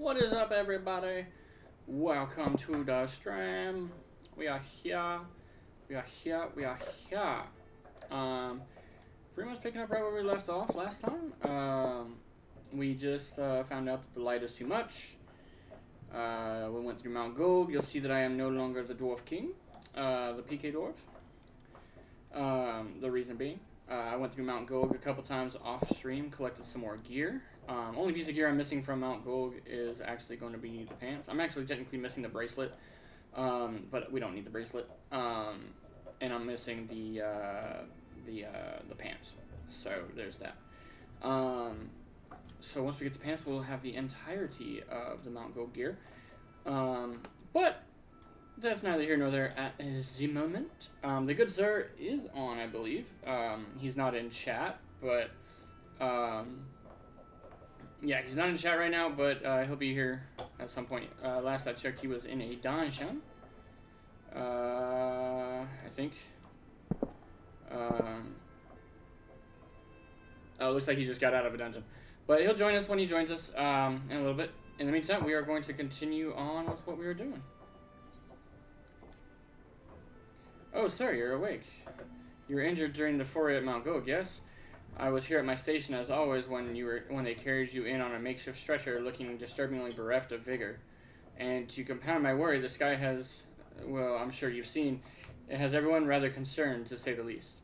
What is up, everybody? Welcome to the stream. We are here. We are here. We are here. Pretty much picking up right where we left off last time. We just found out that the light is too much. We went through Mount Gold. You'll see that I am no longer the Dwarf King, the PK Dwarf. The reason being, I went through Mount Gold a couple times off stream, collected some more gear. Only piece of gear I'm missing from Mount Gold is actually going to be the pants. I'm actually technically missing the bracelet, but we don't need the bracelet. And I'm missing the pants. So there's that. So once we get the pants, we'll have the entirety of the Mount Gold gear. But that's neither here nor there at the moment. The good sir is on, I believe. He's not in chat, but yeah, he's not in chat right now, but he'll be here at some point. Last I checked, he was in a dungeon. I think. Oh, it looks like he just got out of a dungeon. But he'll join us when he joins us in a little bit. In the meantime, we are going to continue on with what we were doing. Oh, sir, you're awake. You were injured during the foray at Mount Gold, yes? I was here at my station as always when they carried you in on a makeshift stretcher, looking disturbingly bereft of vigor. And to compound my worry, the sky has, well, I'm sure you've seen, it has everyone rather concerned, to say the least.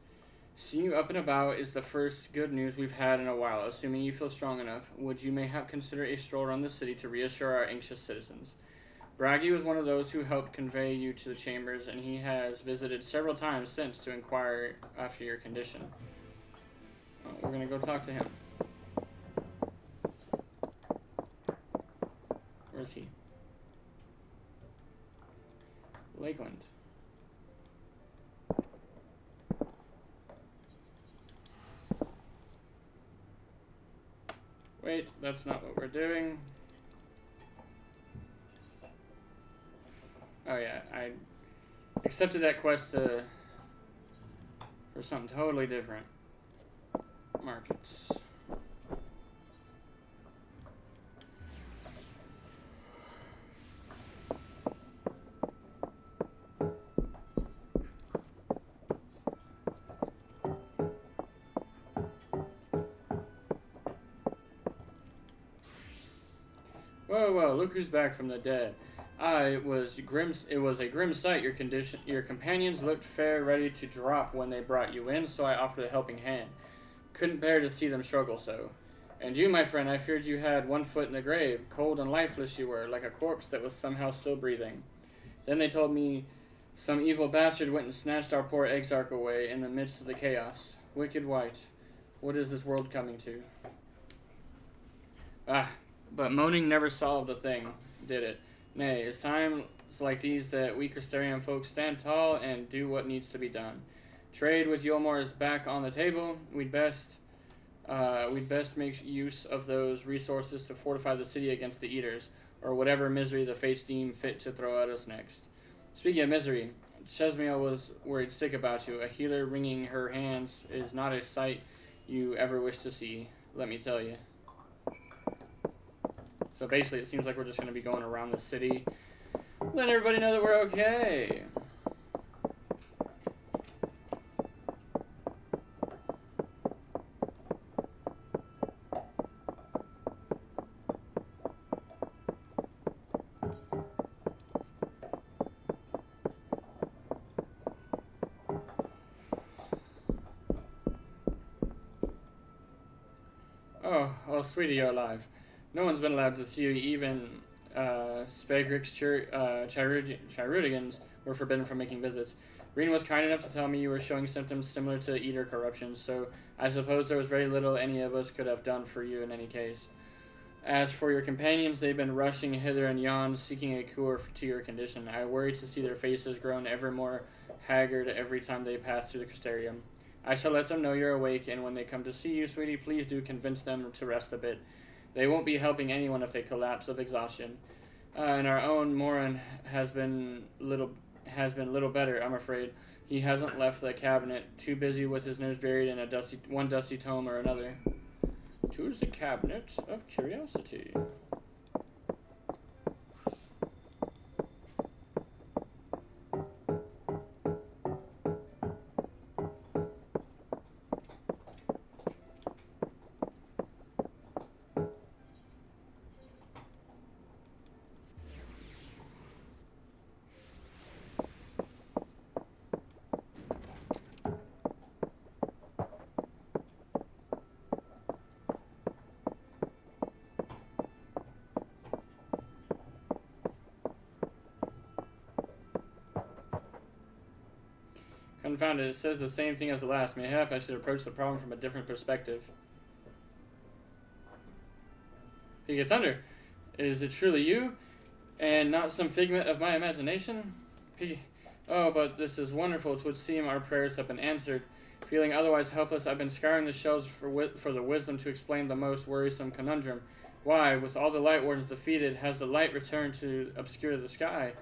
Seeing you up and about is the first good news we've had in a while. Assuming you feel strong enough, would you mayhap consider a stroll around the city to reassure our anxious citizens? Braggy was one of those who helped convey you to the chambers, and he has visited several times since to inquire after your condition. Well, we're going to go talk to him. Where's he? Lakeland. Wait, that's not what we're doing. Oh yeah, I accepted that quest for something totally different. Markets. Whoa, whoa, look who's back from the dead. It was a grim sight. Your companions looked fair ready to drop when they brought you in, so I offered a helping hand. Couldn't bear to see them struggle so. And you, my friend, I feared you had one foot in the grave. Cold and lifeless you were, like a corpse that was somehow still breathing. Then they told me some evil bastard went and snatched our poor exarch away in the midst of the chaos. Wicked wight, what is this world coming to? But moaning never solved a thing, did it? Nay, it's times like these that we Crystarian folks stand tall and do what needs to be done. Trade with Yolmor is back on the table. We'd best make use of those resources to fortify the city against the Eaters, or whatever misery the fates deem fit to throw at us next. Speaking of misery, Chesmiel was worried sick about you. A healer wringing her hands is not a sight you ever wish to see, let me tell you. So basically, it seems like we're just going to be going around the city, letting everybody know that we're okay. Oh, sweetie, you're alive. No one's been allowed to see you. Even Spagrix Chirudigans were forbidden from making visits. Reen was kind enough to tell me you were showing symptoms similar to Eater corruption, so I suppose there was very little any of us could have done for you in any case. As for your companions, they've been rushing hither and yon, seeking a cure to your condition. I worry to see their faces grown ever more haggard every time they pass through the Crystarium. I shall let them know you're awake, and when they come to see you, sweetie, please do convince them to rest a bit. They won't be helping anyone if they collapse of exhaustion. And our own Morin has been little better, I'm afraid. He hasn't left the cabinet, too busy with his nose buried in one dusty tome or another. Choose the cabinet of curiosity. Confounded, it says the same thing as the last. Mayhap I should approach the problem from a different perspective. Peak of Thunder, is it truly you, and not some figment of my imagination? Oh, but this is wonderful. It would seem our prayers have been answered. Feeling otherwise helpless, I've been scouring the shelves for the wisdom to explain the most worrisome conundrum. Why, with all the Light Wardens defeated, has the light returned to obscure the sky?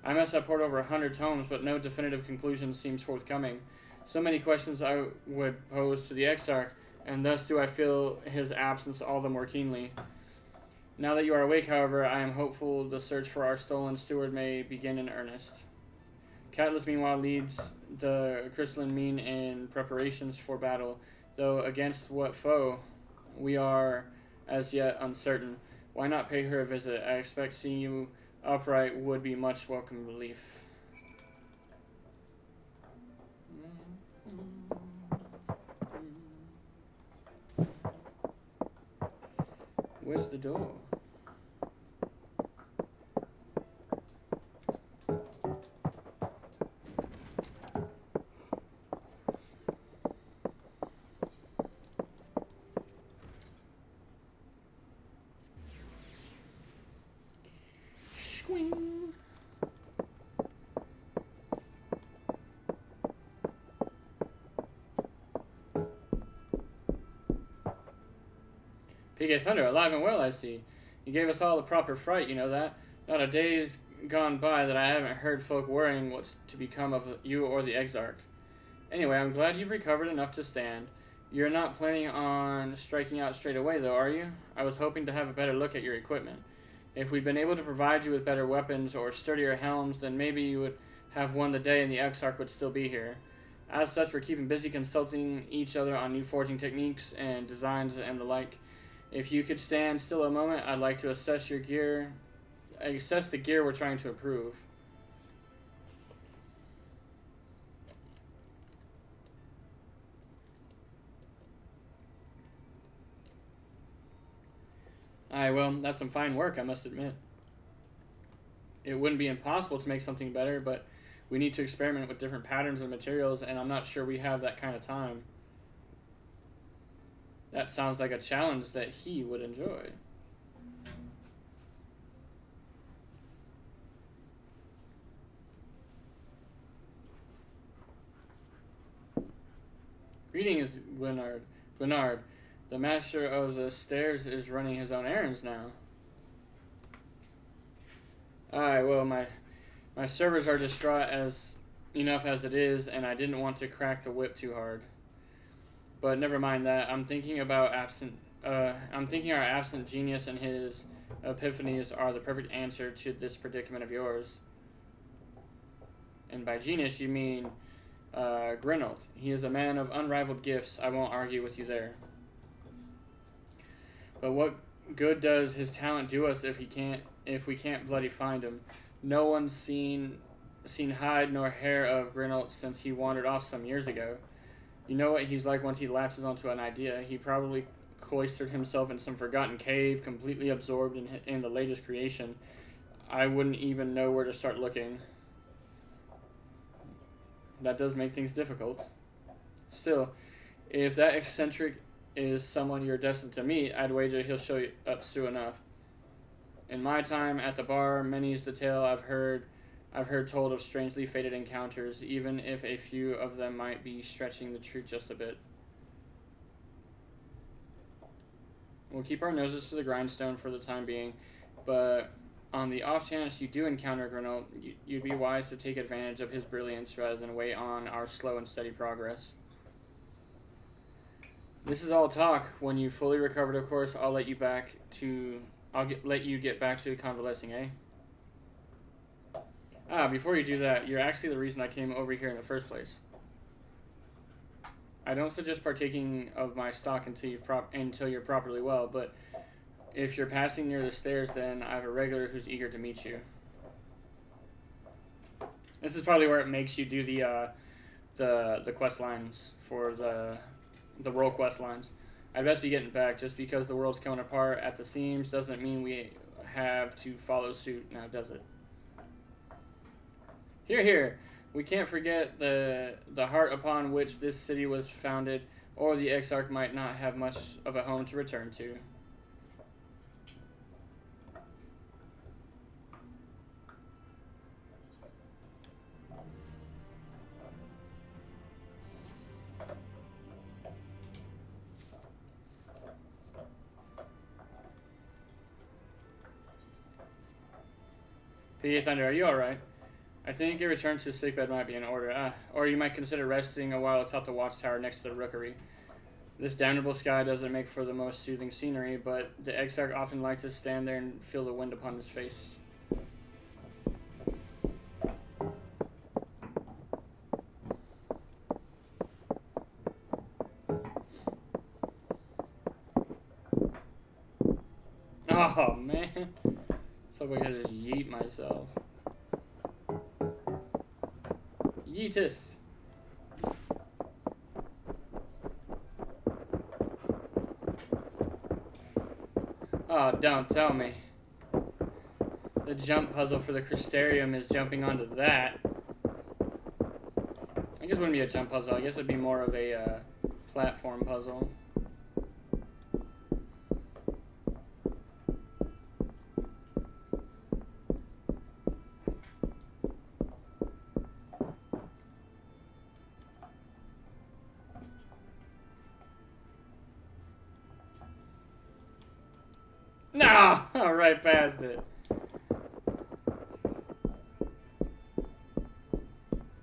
I must have poured over 100 tomes, but no definitive conclusion seems forthcoming. So many questions I would pose to the Exarch, and thus do I feel his absence all the more keenly. Now that you are awake, however, I am hopeful the search for our stolen steward may begin in earnest. Catalyst, meanwhile, leads the crystalline mean in preparations for battle, though against what foe we are as yet uncertain. Why not pay her a visit? I expect seeing you upright would be much welcome relief. Where's the door? PK Thunder, alive and well, I see. You gave us all the proper fright, you know that. Not a day's gone by that I haven't heard folk worrying what's to become of you or the Exarch. Anyway, I'm glad you've recovered enough to stand. You're not planning on striking out straight away, though, are you? I was hoping to have a better look at your equipment. If we'd been able to provide you with better weapons or sturdier helms, then maybe you would have won the day and the Exarch would still be here. As such, we're keeping busy consulting each other on new forging techniques and designs and the like. If you could stand still a moment, I'd like to assess the gear we're trying to improve. Aye, well, that's some fine work, I must admit. It wouldn't be impossible to make something better, but we need to experiment with different patterns and materials, and I'm not sure we have that kind of time. That sounds like a challenge that he would enjoy. Greetings, Glenard. Glenard, the master of the stairs is running his own errands now. Aye, well, my servers are distraught enough as it is, and I didn't want to crack the whip too hard. But never mind that. I'm thinking our absent genius and his epiphanies are the perfect answer to this predicament of yours. And by genius, you mean Grinold. He is a man of unrivaled gifts. I won't argue with you there. But what good does his talent do us if we can't bloody find him? No one's seen hide nor hair of Grinold since he wandered off some years ago. You know what he's like once he latches onto an idea. He probably cloistered himself in some forgotten cave, completely absorbed in the latest creation. I wouldn't even know where to start looking. That does make things difficult. Still, if that eccentric is someone you're destined to meet, I'd wager he'll show you up soon enough. In my time at the bar, many's the tale I've heard told of strangely fated encounters, even if a few of them might be stretching the truth just a bit. We'll keep our noses to the grindstone for the time being, but on the off chance you do encounter Grinold, you'd be wise to take advantage of his brilliance rather than wait on our slow and steady progress. This is all talk. When you fully recovered, of course, I'll let you get back to convalescing, eh? Before you do that, you're actually the reason I came over here in the first place. I don't suggest partaking of my stock until you're properly well, but if you're passing near the stairs, then I have a regular who's eager to meet you. This is probably where it makes you do the quest lines for the role quest lines. I'd best be getting back. Just because the world's coming apart at the seams doesn't mean we have to follow suit now, does it? Here, here. We can't forget the heart upon which this city was founded, or the Exarch might not have much of a home to return to. P.A. Thunder, are you alright? I think a return to the sickbed might be in order. Or you might consider resting a while atop the watchtower next to the rookery. This damnable sky doesn't make for the most soothing scenery, but the Exarch often likes to stand there and feel the wind upon his face. Oh, man. So I could just yeet myself. Yeeteth. Oh, don't tell me. The jump puzzle for the Crystarium is jumping onto that. I guess it wouldn't be a jump puzzle. I guess it'd be more of a platform puzzle. No! Oh, right past it.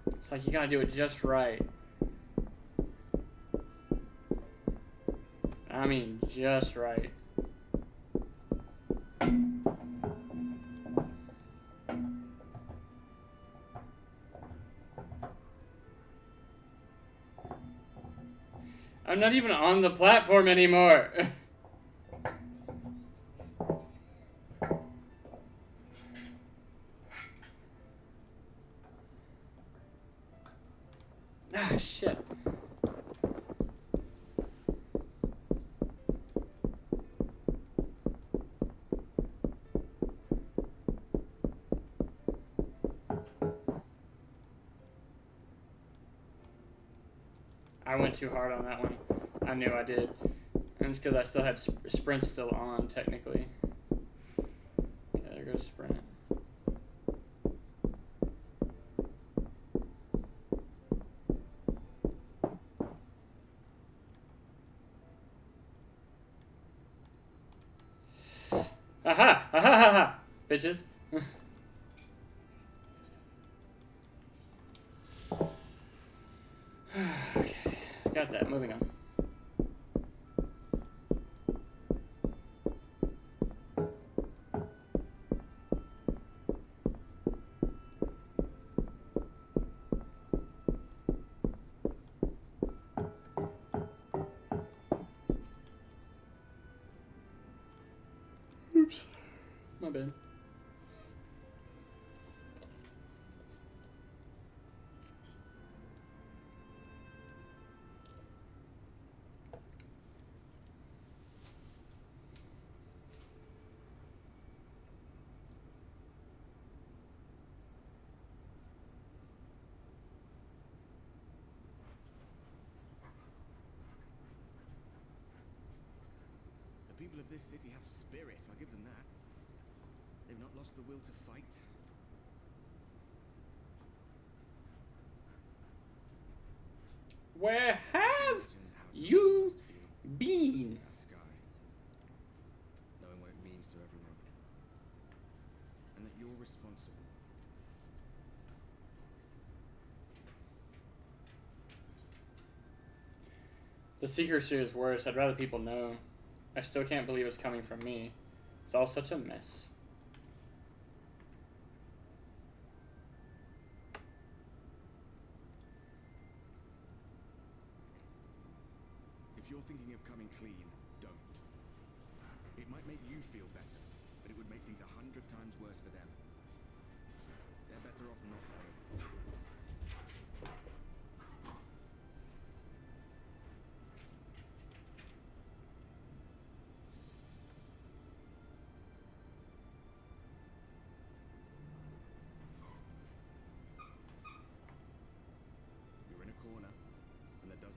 It's like you gotta do it just right. I mean, just right. I'm not even on the platform anymore. Ah, shit. I went too hard on that one. I knew I did. And it's because I still had sprint still on, technically. Okay, there goes sprint. Aha! Ha ha ha ha! Bitches. Okay, got that. Moving on. Oops. My bad. The people of this city have spirit, I'll give them that. They've not lost the will to fight. Where have you been? That sky, knowing what it means to everyone, and that you're responsible. The secrecy is worse. I'd rather people know. I still can't believe it's coming from me. It's all such a mess. If you're thinking of coming clean, don't. It might make you feel better, but it would make things 100 times worse for them. They're better off not knowing.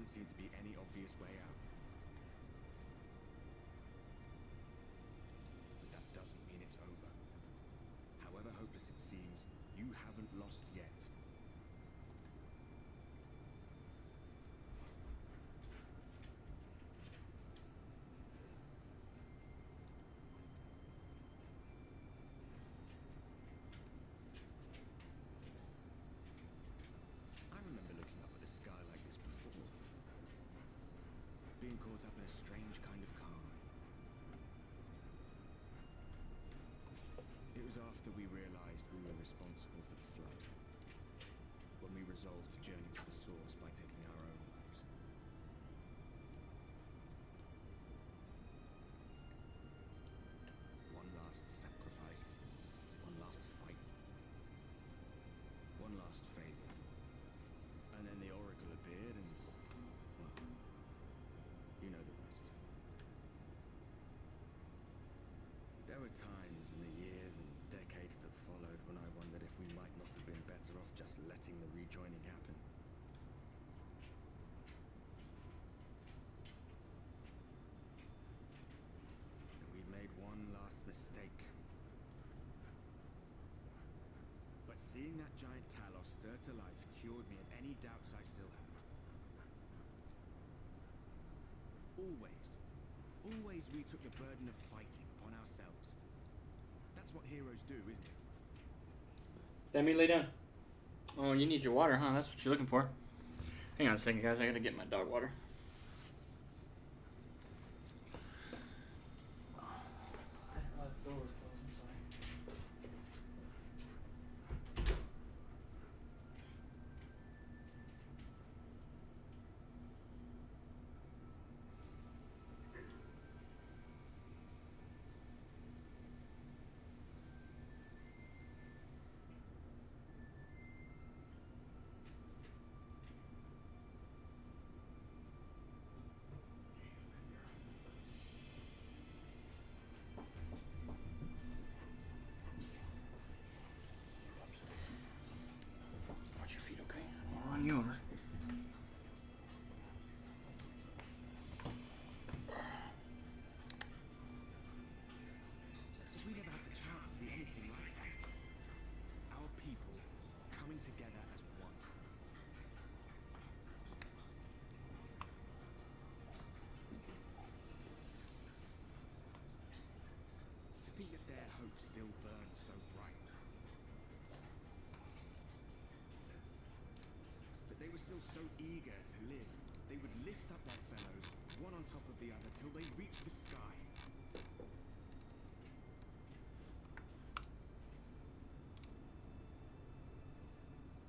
doesn't seem to be any obvious way out. But that doesn't mean it's over. However hopeless it seems, you haven't lost yet. I remember looking up at the sky like this before. Being caught up in a strange kind of calm. It was after we realized we were responsible for the flood. When we resolved to journey to the source by taking our own lives. One last sacrifice. One last fight. One last failure. And then the Oracle appeared and, well, you know the rest. There were times in the years and decades that followed when I wondered if we might not have been better off just letting the rejoining happen. And we'd made one last mistake. But seeing that giant Talos stir to life cured me of any doubts I still had. Always we took the burden of fighting upon ourselves. That's what heroes do, isn't it? Let me lay down. Oh, you need your water, huh? That's what you're looking for. Hang on a second, guys. I gotta get my dog water. Watch your feet, okay? I'll run you over. We never had the chance to see anything like that. Our people coming together as one. To think that their hope still burns so bright. That they were still so eager to live. They would lift up their fellows, one on top of the other, till they reached the sky.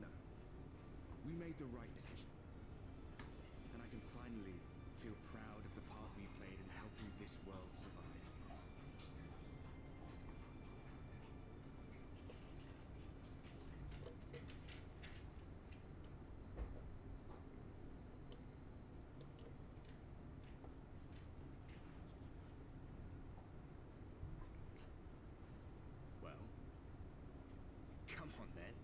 No. We made the right decision. And I can finally feel proud of the part we played in helping this world survive. Well, come on then.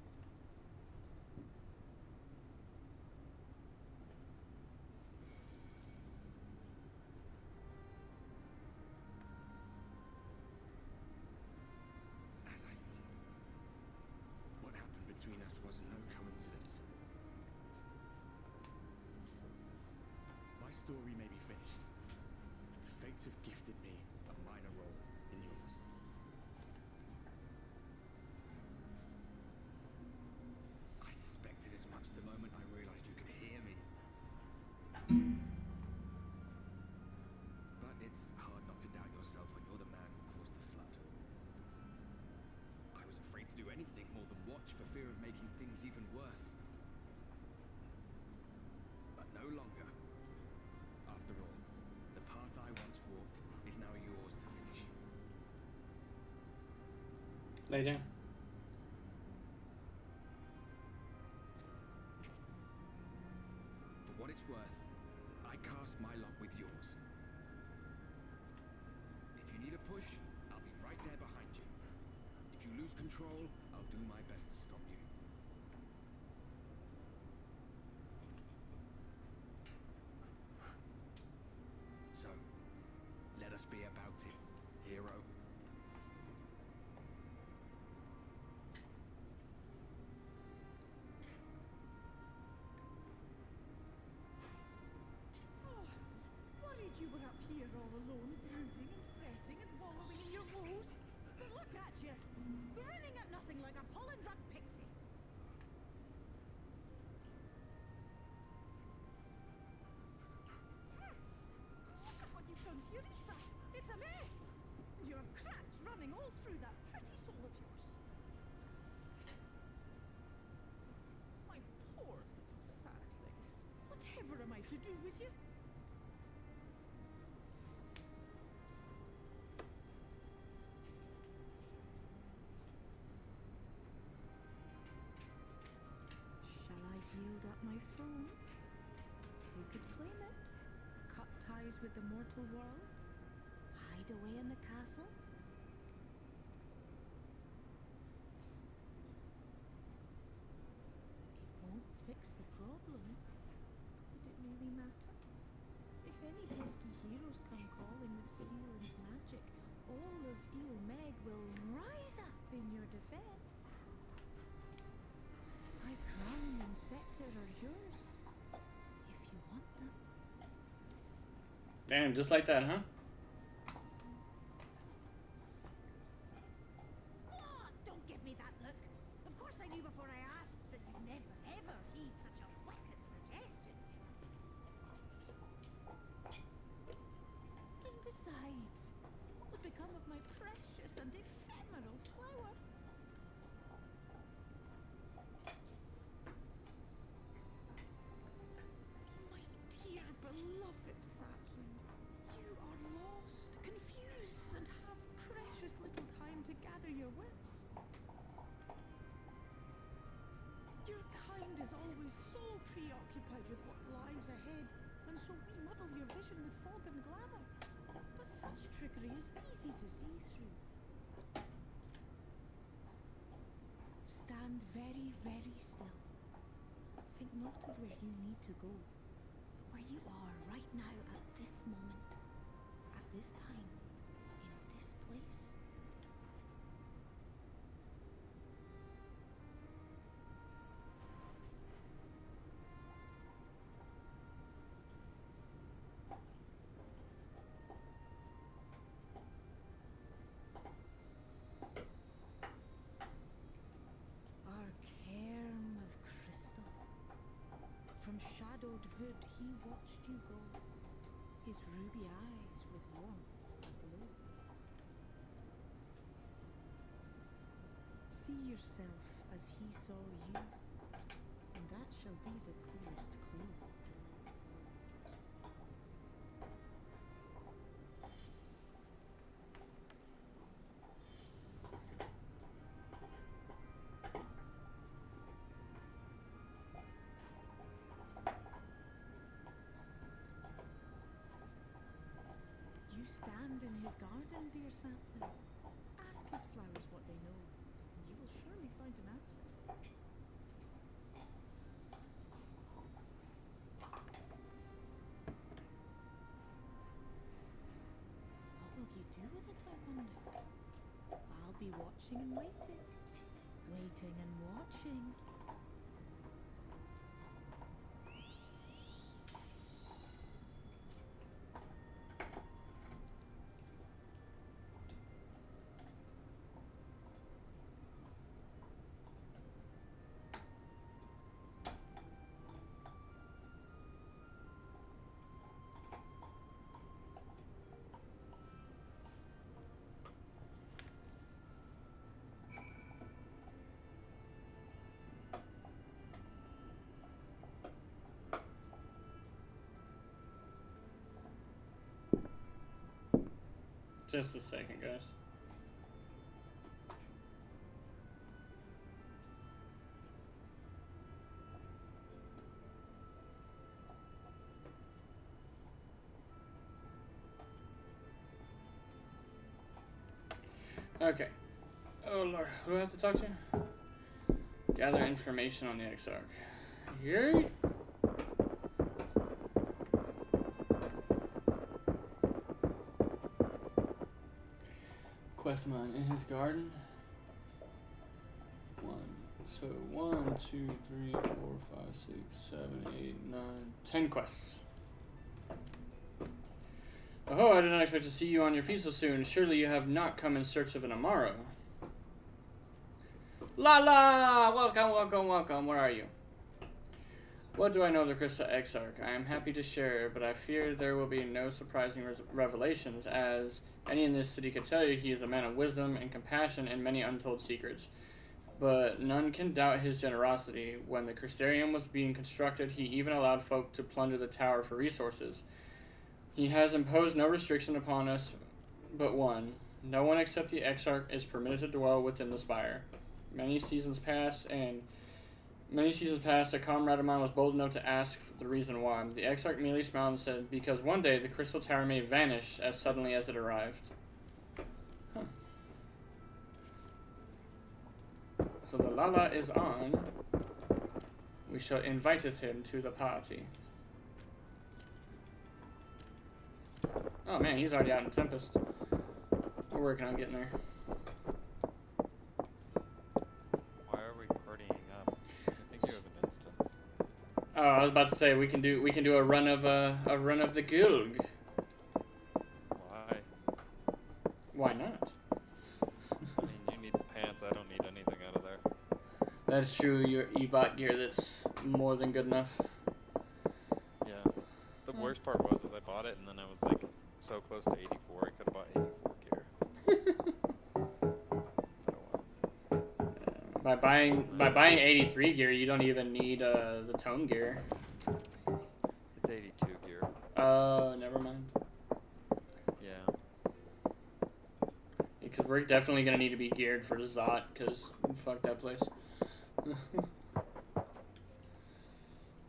As I thought, what happened between us was no coincidence. My story may be finished, but the fates have gifted me a minor role in yours. I suspected as much the moment I realized you could hear me. But it's hard not to doubt yourself when you're the man who caused the flood. I was afraid to do anything more than watch for fear of making things even worse. But no longer. After all, the path I once walked is now yours to finish. Lay down. For what it's worth, I cast my lot with yours. If you need a push, I'll be right there behind you. If you lose control, I'll do my best to stop you. Grinning at nothing like a pollen-drunk pixie. Look at what you've done to your ether. It's a mess. And you have cracks running all through that pretty soul of yours. My poor little sapling. Whatever am I to do with you? Shall I yield up my throne? You could claim it, cut ties with the mortal world, hide away in the castle. It won't fix the problem. Would it really matter? If any pesky heroes come calling with steel and magic, all of Il Meg will rise up in your defense. My crown and scepter are yours, if you want them. Damn, just like that, huh? Oh, don't give me that look. Of course I knew before I asked that you'd never, ever heed such a wicked suggestion. And besides, what would become of my precious and ephemeral flower? My dear beloved sapling, you are lost, confused, and have precious little time to gather your wits. Your kind is always so preoccupied with what lies ahead, and so we muddle your vision with fog and glamour. But such trickery is easy to see through. Stand very, very still. Think not of where you need to go, but where you are right now at this moment, at this time, in this place. Our cairn of crystal. From shadowed hood he watched you go, his ruby eyes with warmth aglow. See yourself as he saw you, and that shall be the clearest clue. You stand in his garden, dear sapling. Ask his flowers what they know, and you will surely find an answer. What will you do with it, I wonder? I'll be watching and waiting. Waiting and watching. Just a second, guys. Okay. Oh Lord, who do I have to talk to? Gather information on the Exarch. Yay! Quest mine in his garden. 1, 2, 3, 4, 5, 6, 7, 8, 9, 10 quests. Oh, I did not expect to see you on your feet so soon. Surely you have not come in search of an Amaro. Lala! Welcome, welcome, welcome. Where are you? What do I know of the Crystal Exarch? I am happy to share, but I fear there will be no surprising revelations, as any in this city could tell you he is a man of wisdom and compassion and many untold secrets. But none can doubt his generosity. When the Crystarium was being constructed, he even allowed folk to plunder the tower for resources. He has imposed no restriction upon us but one. No one except the Exarch is permitted to dwell within the spire. Many seasons passed, a comrade of mine was bold enough to ask for the reason why. The Exarch merely smiled and said, because one day the crystal tower may vanish as suddenly as it arrived. Huh. So the Lala is on. We shall invite him to the party. Oh man, he's already out in Tempest. We're working on getting there. Why are we partying up? I think you have an instance. Oh, I was about to say we can do a run of the Gilg. Why? Why not? I mean, you need the pants. I don't need anything out of there. That's true. You bought gear that's more than good enough. Yeah. The worst part was I bought it and then I was like so close to 84. I could have bought 84 gear. By buying 83 gear, you don't even need the tone gear. It's 82 gear. Never mind. Yeah. Because we're definitely gonna need to be geared for the Zot, because fuck that place.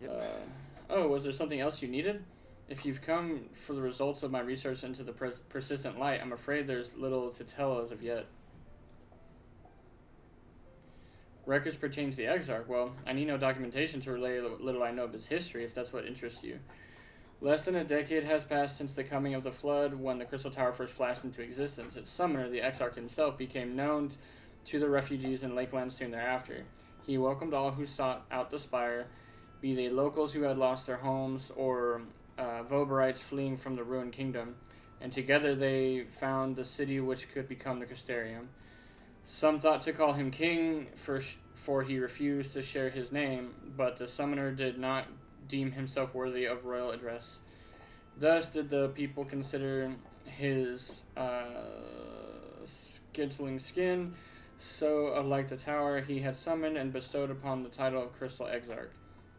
Yep. Oh, was there something else you needed? If you've come for the results of my research into the persistent light, I'm afraid there's little to tell as of yet. Records pertaining to the Exarch. Well, I need no documentation to relay the little I know of his history, if that's what interests you. Less than a decade has passed since the coming of the Flood, when the Crystal Tower first flashed into existence. Its summoner, the Exarch himself, became known to the refugees in Lakeland soon thereafter. He welcomed all who sought out the spire, be they locals who had lost their homes or Voberites fleeing from the ruined kingdom, and together they found the city which could become the Crystarium. Some thought to call him king, for he refused to share his name, but the summoner did not deem himself worthy of royal address. Thus did the people consider his skittling skin so unlike the tower he had summoned and bestowed upon the title of Crystal Exarch.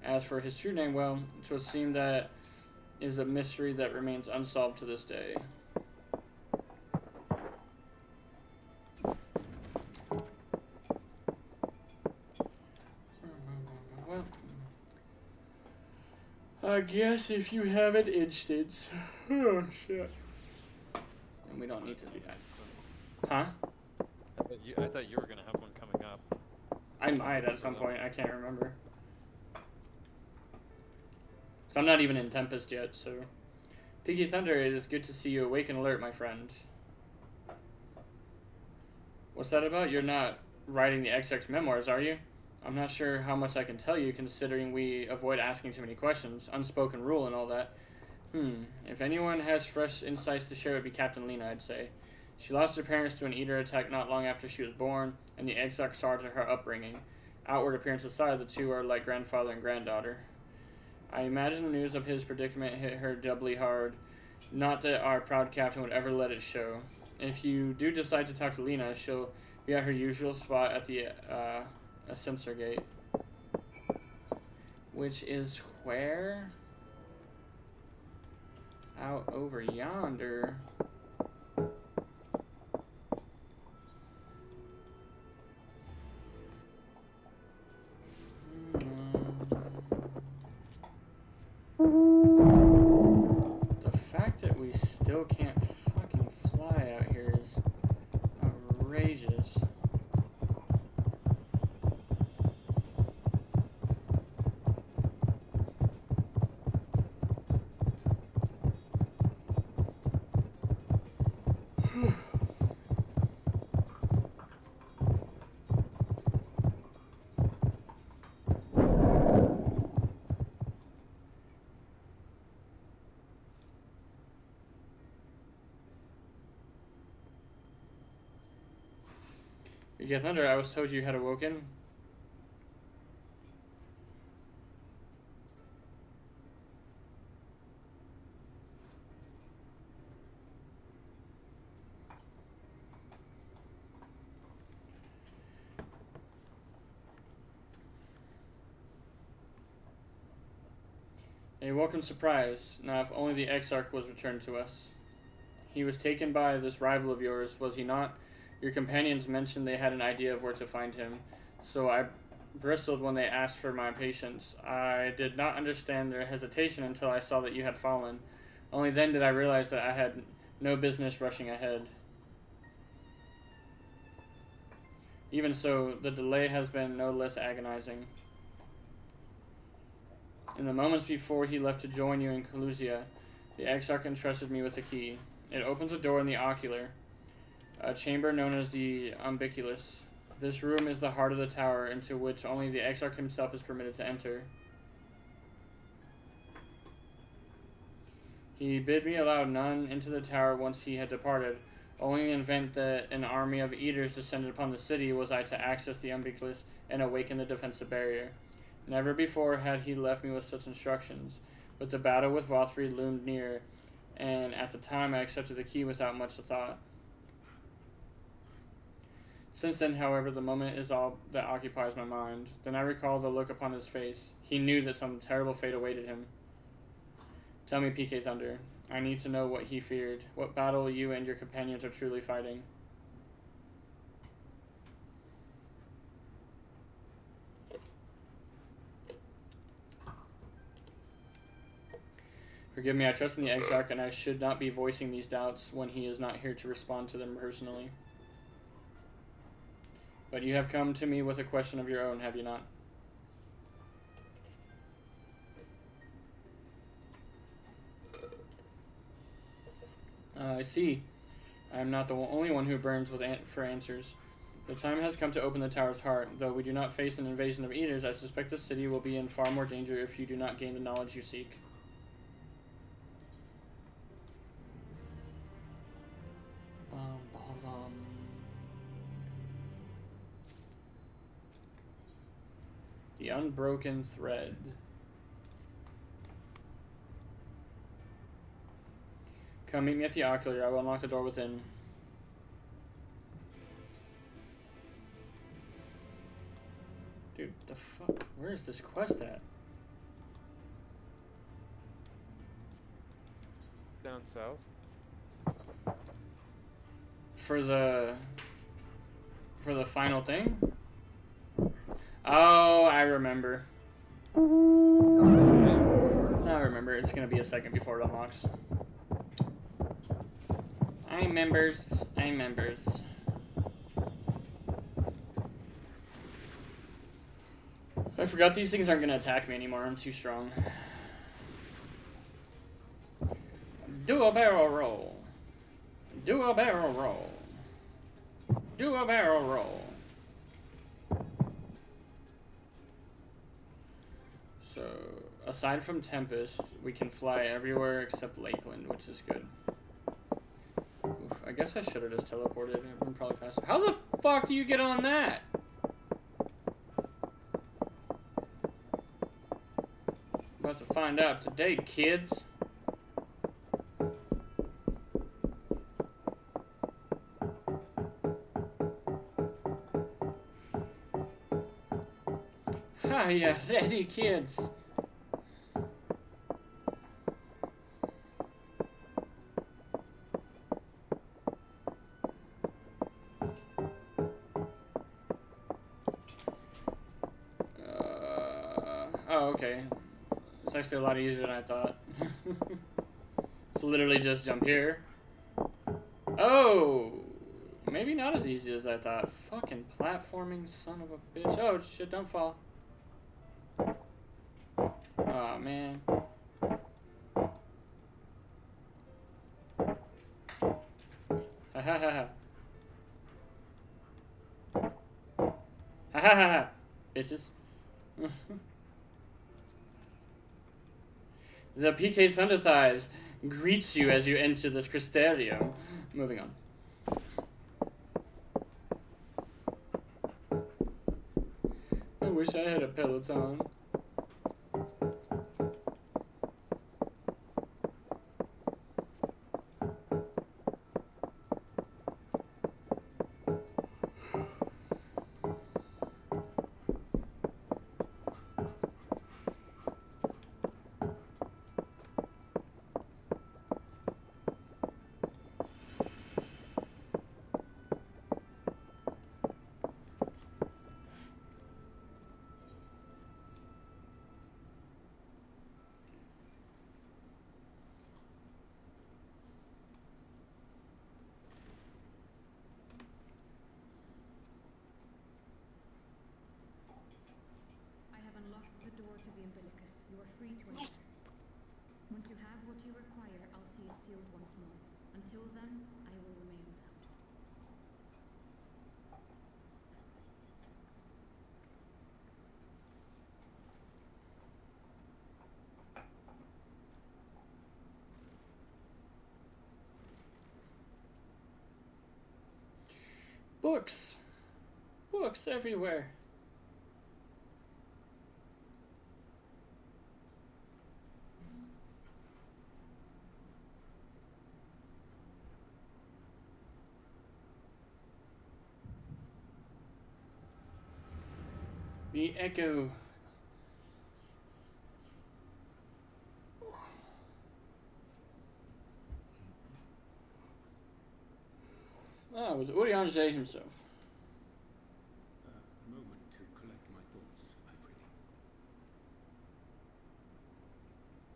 As for his true name, well, it would seem that is a mystery that remains unsolved to this day. Well, I guess if you have an instance. Oh, shit. And we don't need to do that. Huh? I thought you were gonna have one coming up. I might at some point. I can't remember. So I'm not even in Tempest yet, so... Peaky Thunder, it is good to see you awake and alert, my friend. What's that about? You're not writing the XX memoirs, are you? I'm not sure how much I can tell you, considering we avoid asking too many questions. Unspoken rule and all that. If anyone has fresh insights to share, it would be Captain Lena, I'd say. She lost her parents to an eater attack not long after she was born, and the Exarch saw to her upbringing. Outward appearance aside, the two are like grandfather and granddaughter. I imagine the news of his predicament hit her doubly hard. Not that our proud captain would ever let it show. If you do decide to talk to Lena, she'll be at her usual spot at the Ascensor Gate. Which is where? Out over yonder. The fact that we still can't fucking fly out here is outrageous. PK Thunder, I was told you had awoken. A welcome surprise. Now, if only the Exarch was returned to us. He was taken by this rival of yours, was he not? Your companions mentioned they had an idea of where to find him, so I bristled when they asked for my patience. I did not understand their hesitation until I saw that you had fallen. Only then did I realize that I had no business rushing ahead. Even so, the delay has been no less agonizing. In the moments before he left to join you in Calusia, the Exarch entrusted me with a key. It opens a door in the ocular, a chamber known as the umbiculus. This room is the heart of the tower, into which only the Exarch himself is permitted to enter. He bid me allow none into the tower once he had departed. Only in the event that an army of eaters descended upon the city was I to access the umbiculus and awaken the defensive barrier. Never before had he left me with such instructions, but the battle with Vothri loomed near, and at the time I accepted the key without much thought. Since then, however, the moment is all that occupies my mind. Then I recall the look upon his face. He knew that some terrible fate awaited him. Tell me, PK Thunder. I need to know what he feared, what battle you and your companions are truly fighting. Forgive me, I trust in the Exarch, and I should not be voicing these doubts when he is not here to respond to them personally. But you have come to me with a question of your own, have you not? I see. I am not the only one who burns for answers. The time has come to open the tower's heart. Though we do not face an invasion of eaters, I suspect the city will be in far more danger if you do not gain the knowledge you seek. The unbroken thread. Come meet me at the ocular. I will unlock the door within. Dude, the fuck? Where is this quest at? Down south. For the final thing? Oh, I remember. I remember. It's gonna be a second before it unlocks. I members. I forgot these things aren't gonna attack me anymore. I'm too strong. Do a barrel roll. Do a barrel roll. Do a barrel roll. So, aside from Tempest, we can fly everywhere except Lakeland, which is good. Oof, I guess I should have just teleported. It would have been probably faster. How the fuck do you get on that? About to find out today, kids. Are you ready, kids? Oh, okay. It's actually a lot easier than I thought. It's literally just jump here. Oh! Maybe not as easy as I thought. Fucking platforming son of a bitch. Oh, shit, don't fall. Oh, man. Ha ha ha ha. Ha ha ha ha. Bitches. The PK Thunder Thighs greets you as you enter this crystarium. Moving on. wish I had a Peloton. I have unlocked the door to the umbilicus. You are free to enter. Once you have what you require, I'll see it sealed once more. Until then, I will remain without. Books! Books everywhere. The echo. Ah, it was Urianger himself. A moment to collect my thoughts, I prithee.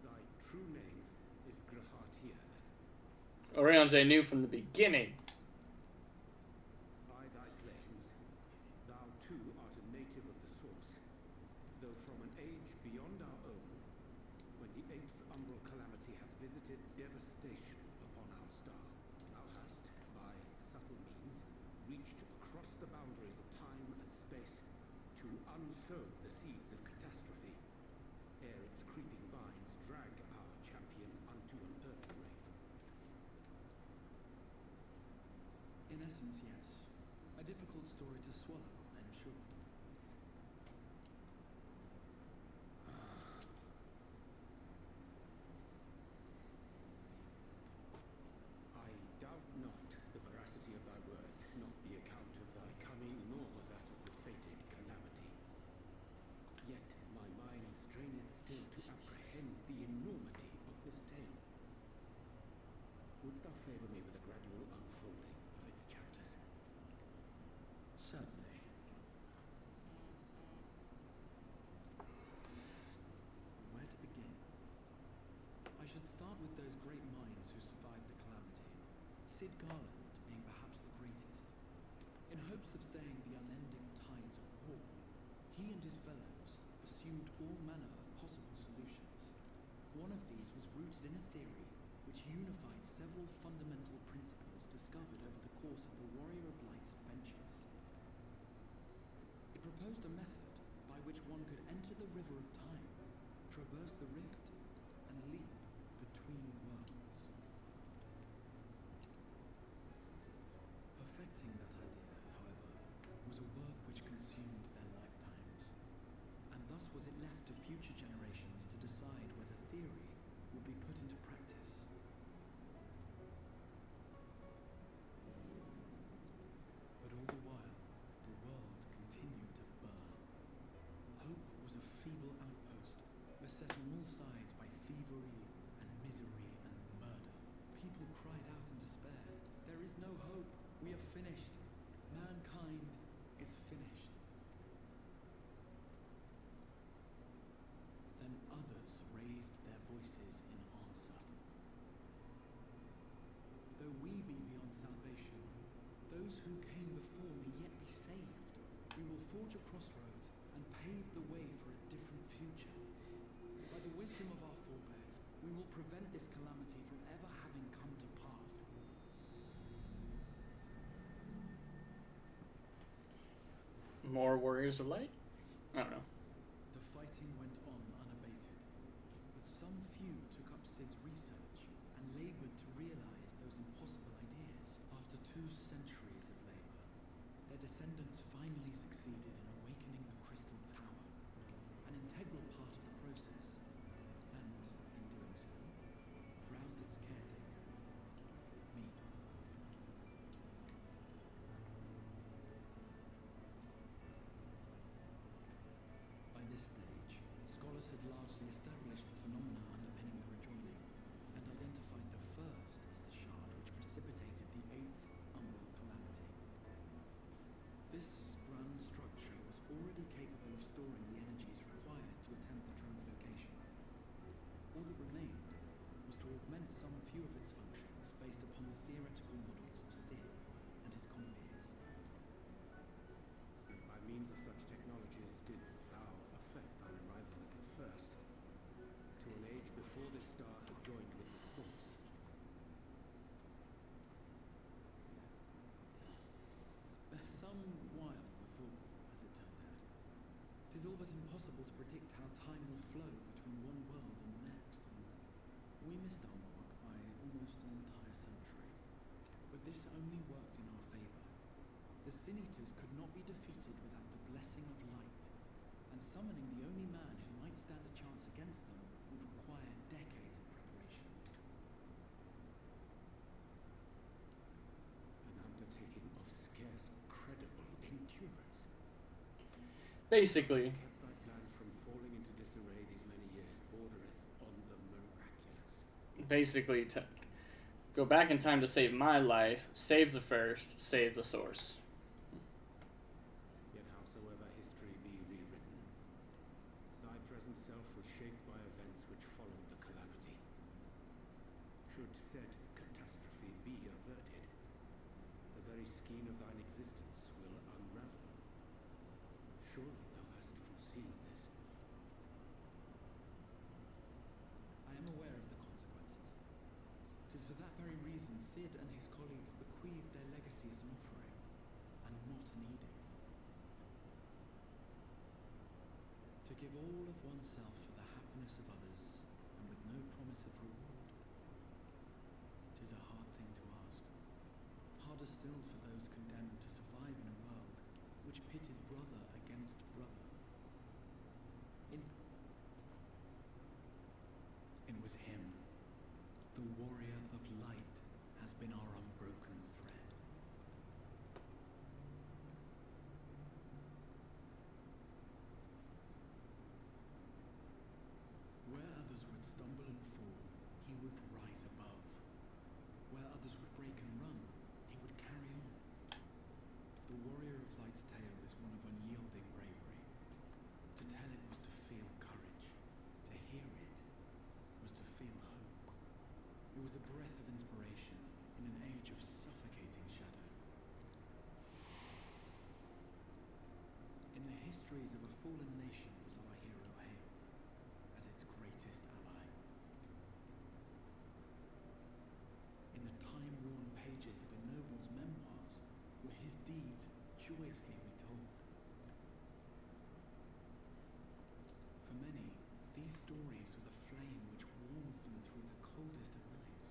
Thy true name is Grahatia, then. Urianger knew from the beginning. By thy claims, thou too art a native of the source, though from an age beyond our own, when the 8th umbral calamity hath visited devastation upon our star, thou hast, by subtle means, reached across the boundaries of time and space to unsow the seeds of catastrophe, ere its creeping vines drag our champion unto an early grave. In essence, yes. A difficult story to swallow, I'm sure. I doubt not the veracity of thy words, not the account of thy coming, nor that of the fated calamity. Yet my mind straineth still to apprehend the enormity of this tale. Wouldst thou favour me with a gradual unfolding of its chapters? Certainly. Where to begin? I should start with those great minds who survived the calamity. Sid Garland being perhaps the greatest. In hopes of staying the unending tides of war, he and his fellows pursued all manner of possible solutions. One of these was rooted in a theory which unified several fundamental principles discovered over the course of the Warrior of Light's adventures. It proposed a method by which one could enter the river of time, traverse the rift, and leap between worlds. Perfecting that idea, however, was a work which consumed their lifetimes, and thus was it left to future generations to decide whether theory would be put into practice. But all the while, the world continued to burn. Hope was a feeble outpost, beset on all sides by thievery and misery and murder. People cried out in despair, "There is no hope, we are finished. Mankind is finished." Then others raised their voices in answer. Though we be beyond salvation, those who came before may yet be saved. We will forge a crossroads and pave the way for a different future. By the wisdom of our forebears, we will prevent this calamity from ever having come to pass. More Warriors of Light? I don't know. The fighting went on unabated, but some few took up Sid's research and labored to realize those impossible ideas. After 2 centuries of labor, their descendants finally succeeded in awakening the Crystal Tower. how time will flow between one world and the next, and we missed our mark by almost an entire century. But this only worked in our favor. The Sin Eaters could not be defeated without the blessing of light, and summoning the only man who might stand a chance against them would require decades of preparation. An undertaking of scarce credible endurance. Basically, Kept thy plan from falling into disarray these many years bordereth on the miraculous. go back in time to save my life, save the first, save the source. Yet howsoever history be rewritten, thy present self was shaped by events which followed the calamity. Should said catastrophe be averted, the very skein of thine existence will unravel. Surely thou hast foreseen this. I am aware of the consequences. 'Tis for that very reason Sid and his colleagues bequeathed their legacy as an offering, and not an edict. To give all of oneself for the happiness of others, and with no promise of reward. 'Tis a hard thing to ask. Harder still for those condemned to survive in a world which pitted brother against brother. It was him. The warrior of light has been our unbroken thread. Where others would stumble and fall, he would rise above. Where others would break and run, he would carry on. The warrior of light's tale is one of unyielding bravery. To tell it was to feel courage. To hear it was to feel hope. It was a breath of inspiration in an age of suffocating shadow. In the histories of a fallen nation was our hero hailed as its greatest ally. In the time-worn pages of a noble's memoirs were his deeds joyously retold. For many, these stories were the flame which warmed them through the coldest of nights.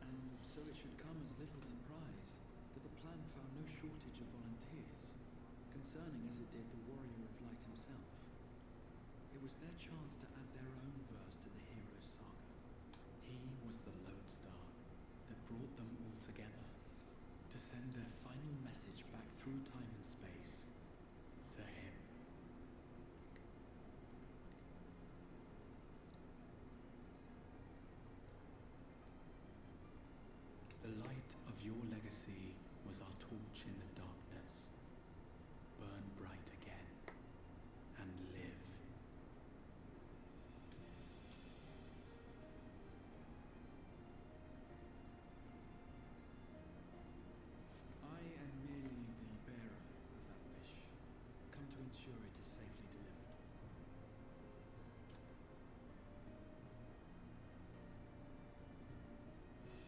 And so it should come as little surprise that the plan found no shortage of volunteers, concerning as it did the warrior of light himself. It was their chance to add their own verse to the hero's saga. He was the lodestar that brought them all together, to send their final message back through time and space to him. The light of your legacy was our torch in the darkness. Burn bright again and live. I am merely the bearer of that wish, come to ensure it is safely delivered.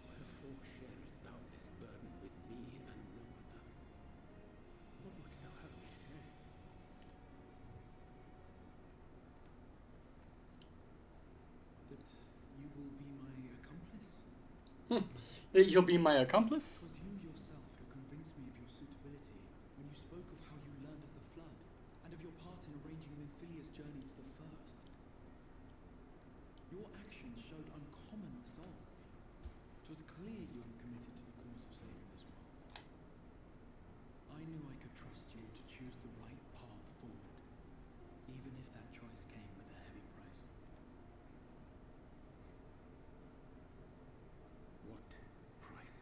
Wherefore sharest thou this burden with me and no other? What wouldst thou have me say? That you will be my accomplice? That you'll be my accomplice? It was you yourself who convinced me of your suitability when you spoke of how you learned of the flood, and of your part in arranging Winfilia's journey to the First. Your actions showed uncommon resolve. It was clear you were committed to the cause of saving this world. I knew I could trust you to choose the right path forward, even if that choice came with a heavy price. What price?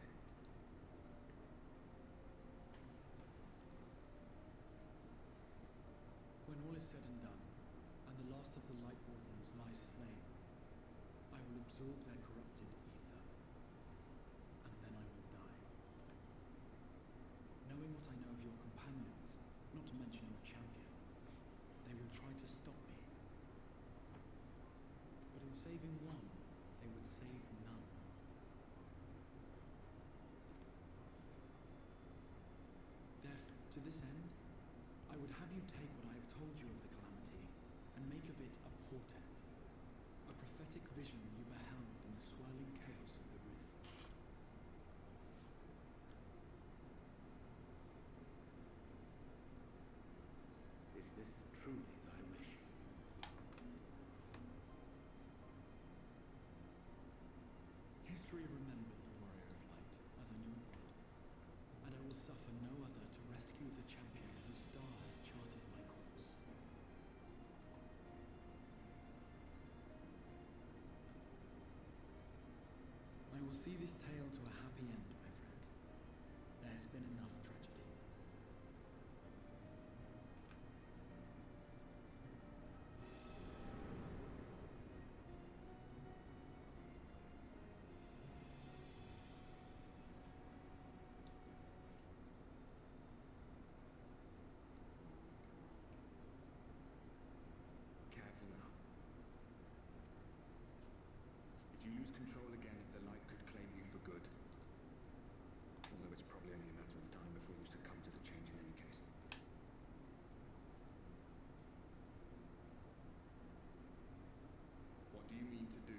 When all is said and done, and the last of the Light Wardens lies slain, I will absorb their corrupted ether, and then I will die. Knowing what I know of your companions, not to mention your champion, they will try to stop me. But in saving one, they would save none. portent, a prophetic vision you beheld in the swirling chaos of the rift. Is this truly thy wish? History remembered the warrior of light, as I knew it would, and I will suffer no other to rescue the champion whose star has charted my course. I will see this tale to a happy end, my friend. There has been enough tragedy. Careful now. If you lose control again, the light could claim you for good. Although it's probably only a matter of time before you succumb to the change in any case. What do you mean to do?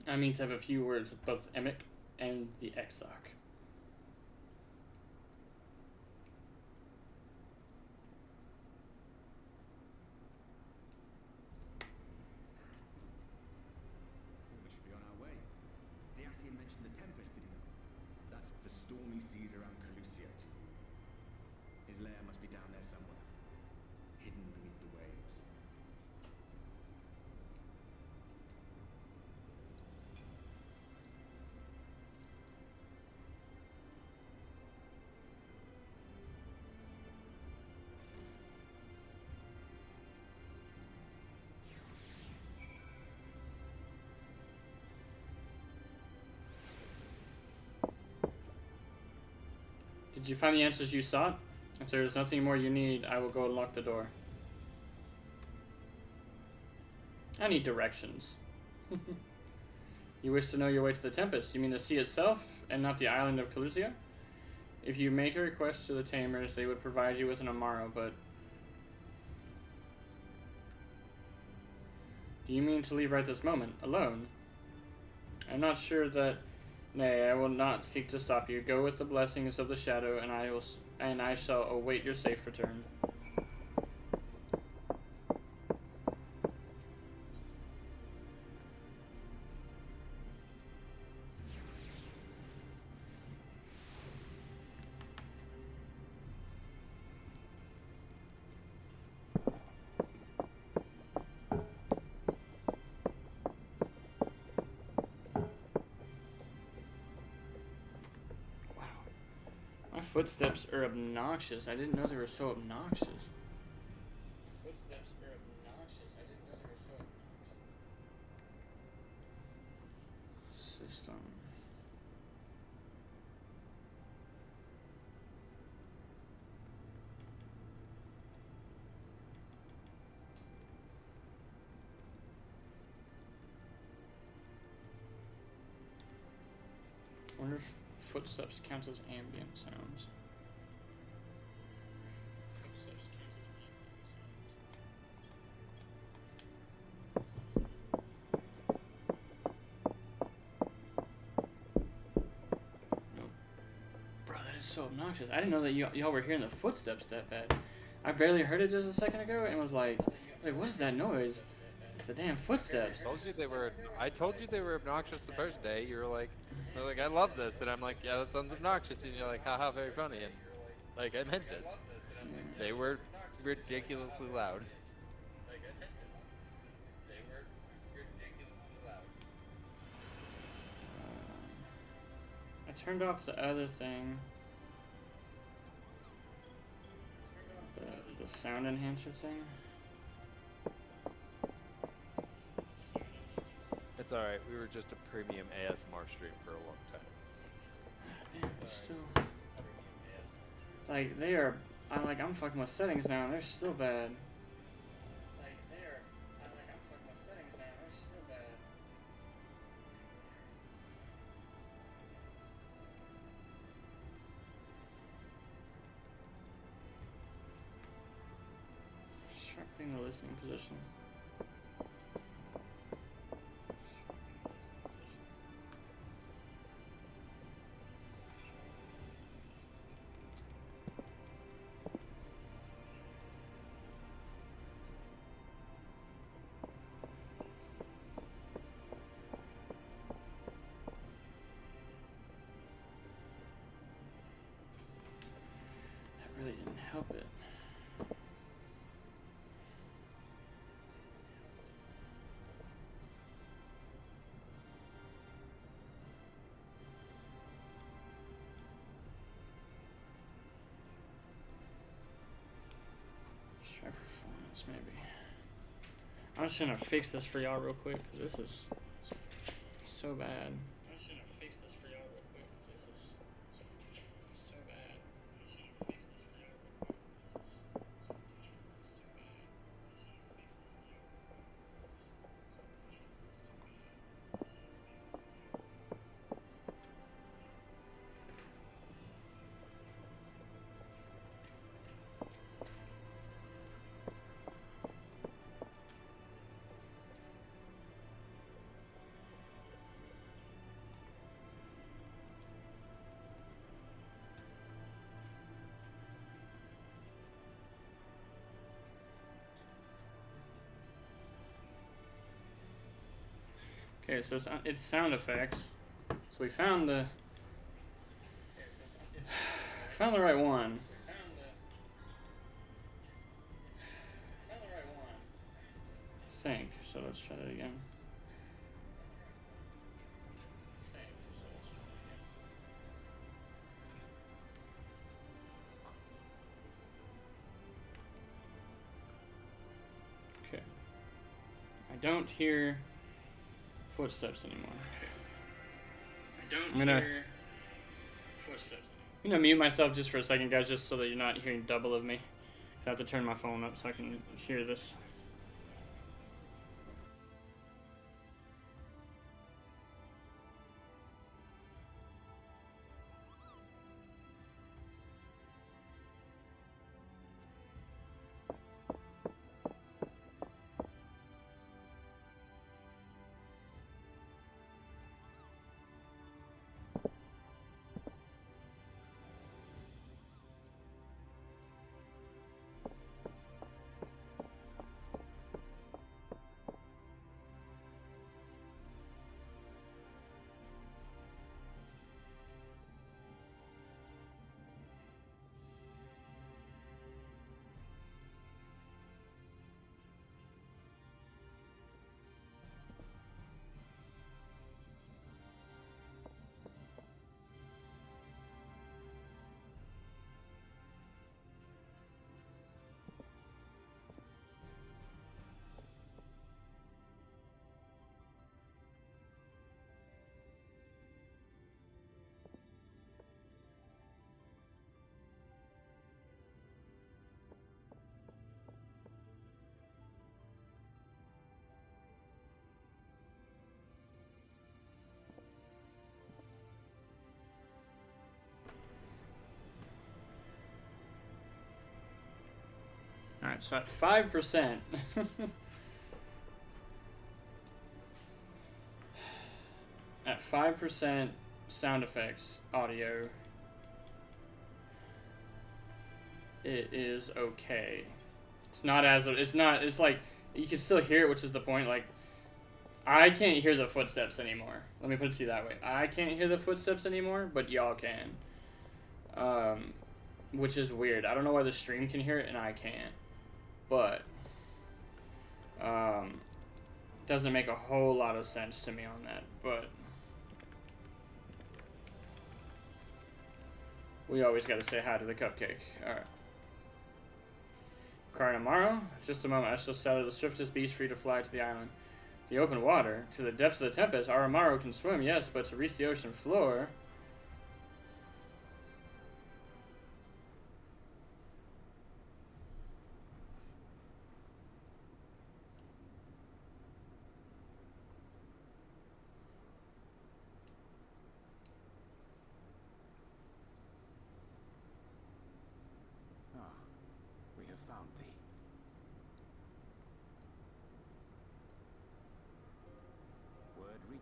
I mean to have a few words with both Emic and the Exarch. Well, we should be on our way. The Asian mentioned the Tempest, didn't he? That's the stormy seas around Calusiot. His lair must be down there somewhere, hidden beneath the waves. Did you find the answers you sought? If there is nothing more you need, I will go unlock the door. I need directions. You wish to know your way to the Tempest? You mean the sea itself, and not the island of Calusia? If you make a request to the Tamers, they would provide you with an Amaro, but... Do you mean to leave right this moment, alone? I'm not sure that... Nay, I will not seek to stop you. Go with the blessings of the shadow, and I shall await your safe return. Footsteps are obnoxious. I didn't know they were so obnoxious. Footsteps are obnoxious. I didn't know they were so obnoxious. System. I wonder if footsteps count as ambient sounds. Footsteps count as ambient sounds. Nope. Bro, that is so obnoxious. I didn't know that y'all were hearing the footsteps that bad. I barely heard it just a second ago and was like, what is that noise? It's the damn footsteps. I told you they were obnoxious the first day. You were like, I love this, and I'm like, yeah, that sounds obnoxious, and you're like, haha, very funny, and like, I meant it. They were ridiculously loud. I turned off the other thing. The sound enhancer thing. It's alright, we were just a premium ASMR stream for a long time. Man, they're still... Like, they are... I'm fucking with settings now, and they're still bad. I'm fucking with settings now, and they're still bad. Putting the listening position. That really didn't help it. Let's try performance, maybe. I'm just gonna fix this for y'all real quick, because this is so bad. I'm just gonna fix this for y'all real quick, 'cause this is so bad. I'm just gonna fix this for y'all real quick, 'cause this is so bad. I'm just gonna fix this for y'all real quick, 'cause this is so Okay, so it's sound effects. So we found the right one. Sync. So let's try that again. Okay. I don't hear footsteps anymore. I'm gonna mute myself just for a second, guys, just so that you're not hearing double of me. I have to turn my phone up so I can hear this. Alright, so at 5%, at 5% sound effects audio, it is okay. It's not as, it's like, you can still hear it, which is the point. Like, I can't hear the footsteps anymore. Let me put it to you that way. I can't hear the footsteps anymore, but y'all can. Which is weird. I don't know why the stream can hear it and I can't. But doesn't make a whole lot of sense to me on that, but we always got to say hi to the cupcake. All right. Carnamaro, just a moment. I shall settle the swiftest beast free to fly to the island. The open water, to the depths of the tempest. Our Amaro can swim, yes, but to reach the ocean floor. We have found thee.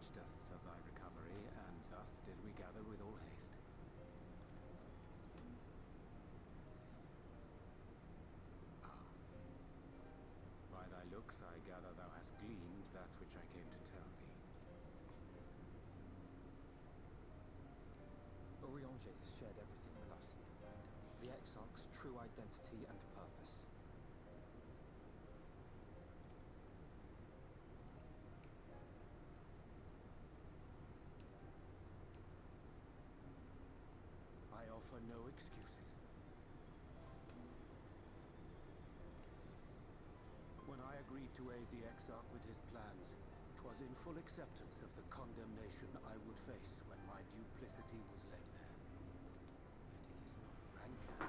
reached us of thy recovery, and thus did we gather with all haste. Ah. By thy looks I gather thou hast gleaned that which I came to tell thee. Orianger has shared everything with us. The Exarch's true identity and purpose. I offer no excuses. When I agreed to aid the Exarch with his plans, 'twas in full acceptance of the condemnation I would face when my duplicity was laid bare. Yet it is not rancor,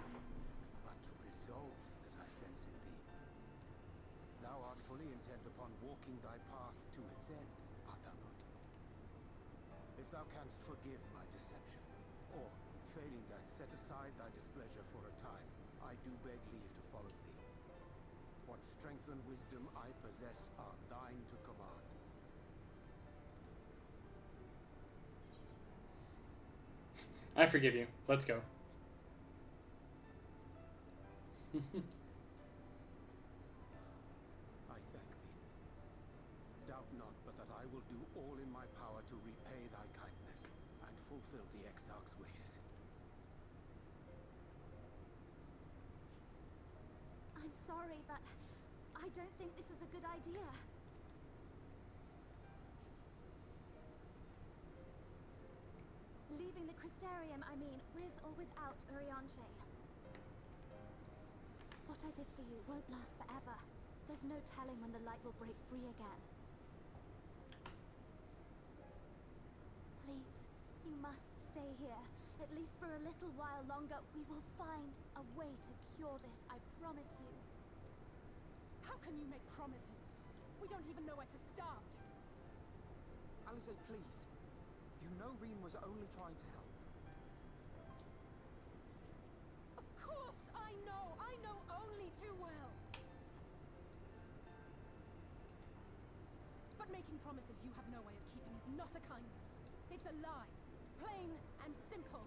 but resolve that I sense in thee. Thou art fully intent upon walking thy path to its end, art thou not? If thou canst forgive my deception, or, failing that, set aside thy displeasure for a time, I do beg leave to follow thee. What strength and wisdom I possess are thine to command. I forgive you. Let's go. I thank thee. Doubt not but that I will do all in my power to repay thy kindness and fulfill the Exarch's wishes. I'm sorry, but I don't think this is a good idea. Leaving the Crystarium, I mean, with or without Orianger. What I did for you won't last forever. There's no telling when the light will break free again. Please, you must stay here, at least for a little while longer. We will find a way to cure this, I promise you. How can you make promises? We don't even know where to start. Alice, please. You know Reen was only trying to help. Of course I know! I know only too well! But making promises you have no way of keeping is not a kindness. It's a lie. Plain and simple.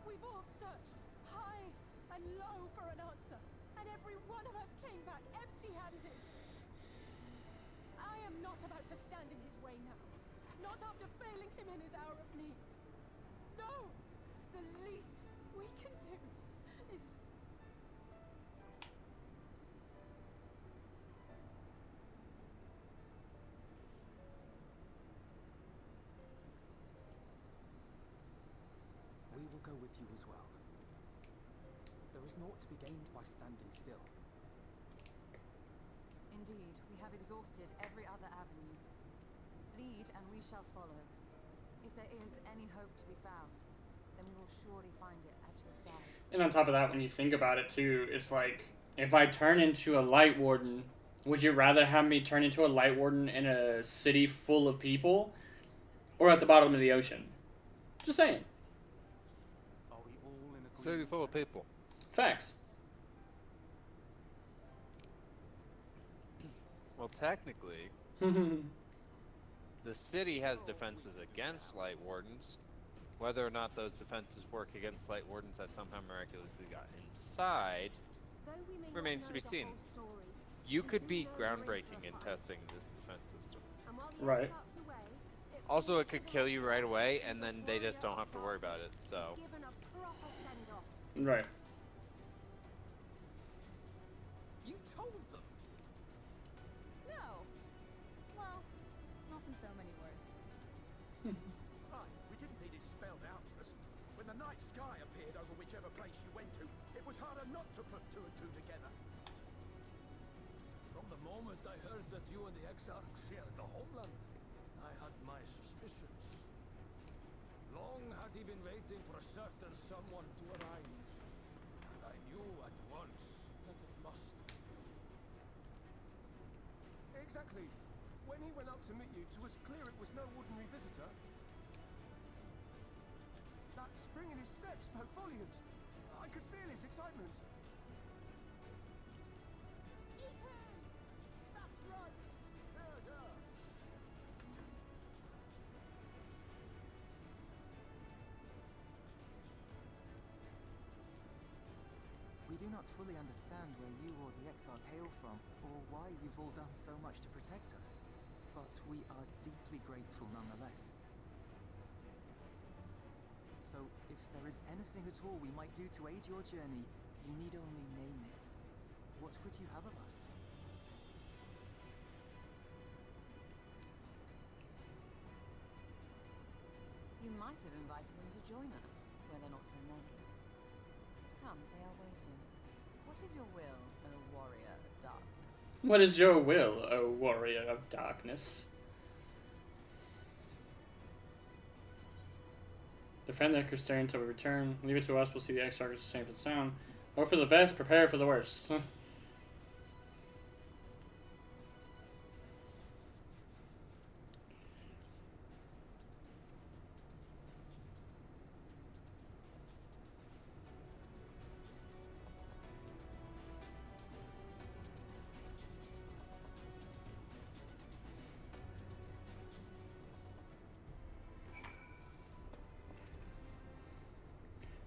We've all searched high and low for an answer, and every one of us came back empty-handed. I am not about to stand in his way now. Not after failing him in his hour of need. No! The least we can do is... We will go with you as well. There is naught to be gained by standing still. Indeed, we have exhausted every other avenue. Lead, and we shall follow. If there is any hope to be found, then we will surely find it at your side. And on top of that, when you think about it too, it's like, if I turn into a Light Warden, would you rather have me turn into a Light Warden in a city full of people, or at the bottom of the ocean? Just saying. Are we all in agreement? City full of people. Facts. Well, technically, the city has defenses against Light Wardens. Whether or not those defenses work against Light Wardens that somehow miraculously got inside remains to be seen. You could be groundbreaking in testing this defense system. Right. Also, it could kill you right away, and then they just don't have to worry about it, so... Right. You told them! No. Well, not in so many words. Aye, we didn't need it spelled out for us. When the night sky appeared over whichever place you went to, it was harder not to put two and two together. From the moment I heard that you and the Exarch shared the homeland, I had my suspicions. Long had he been waiting for a certain someone to arrive, and I knew at once that it must be you. Exactly. When he went up to meet you, 'twas clear it was no ordinary visitor. That spring in his step spoke volumes. I could feel his excitement. Ethan! That's right! do not fully understand where you or the Exarch hail from, or why you've all done so much to protect us. But we are deeply grateful nonetheless. So, if there is anything at all we might do to aid your journey, you need only name it. What would you have of us? You might have invited them to join us, where they're not so many. Come, they are waiting. What is your will, O warrior of darkness? What is your will, O warrior of darkness? Defend the Crystarian until we return. Leave it to us. We'll see the Exarch is safe and sound. Hope for the best. Prepare for the worst.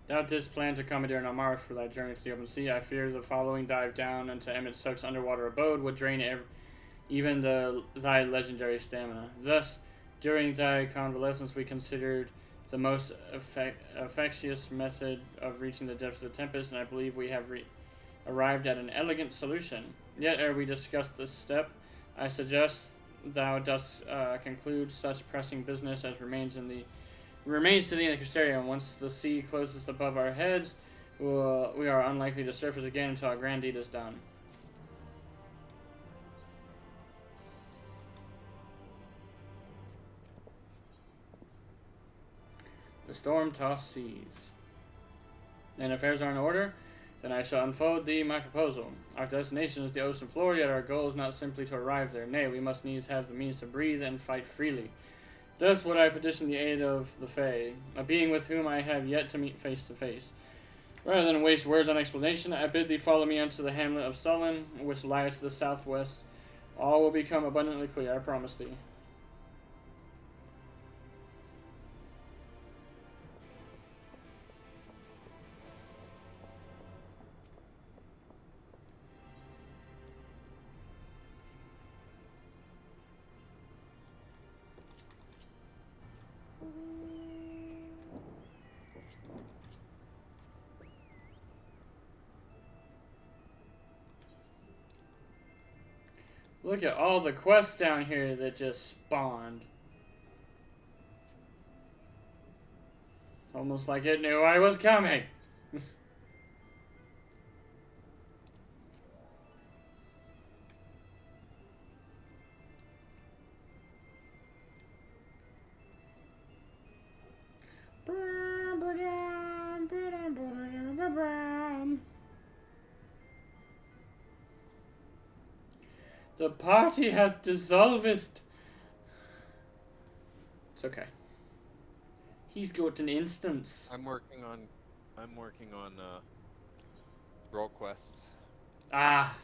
Doubt this plan to commandeer an Amara for thy journey to the open sea. I fear the following dive down into Emmett Suck's underwater abode would drain even thy legendary stamina. Thus, during thy convalescence, we considered the most effectuous method of reaching the depths of the Tempest, and I believe we have arrived at an elegant solution. Yet, ere we discuss this step, I suggest thou dost conclude such pressing business as remains to thee in the Crystarium. Once the sea closes above our heads, we are unlikely to surface again until our grand deed is done. The storm-tossed seas. And affairs are in order? Then I shall unfold thee my proposal. Our destination is the ocean floor, yet our goal is not simply to arrive there. Nay, we must needs have the means to breathe and fight freely. Thus would I petition the aid of the Fae, a being with whom I have yet to meet face to face. Rather than waste words on explanation, I bid thee follow me unto the hamlet of Sullen, which lies to the southwest. All will become abundantly clear, I promise thee. Look at all the quests down here that just spawned. Almost like it knew I was coming. The party hath dissolved. It's okay. He's got an instance. I'm working on role quests. Ah.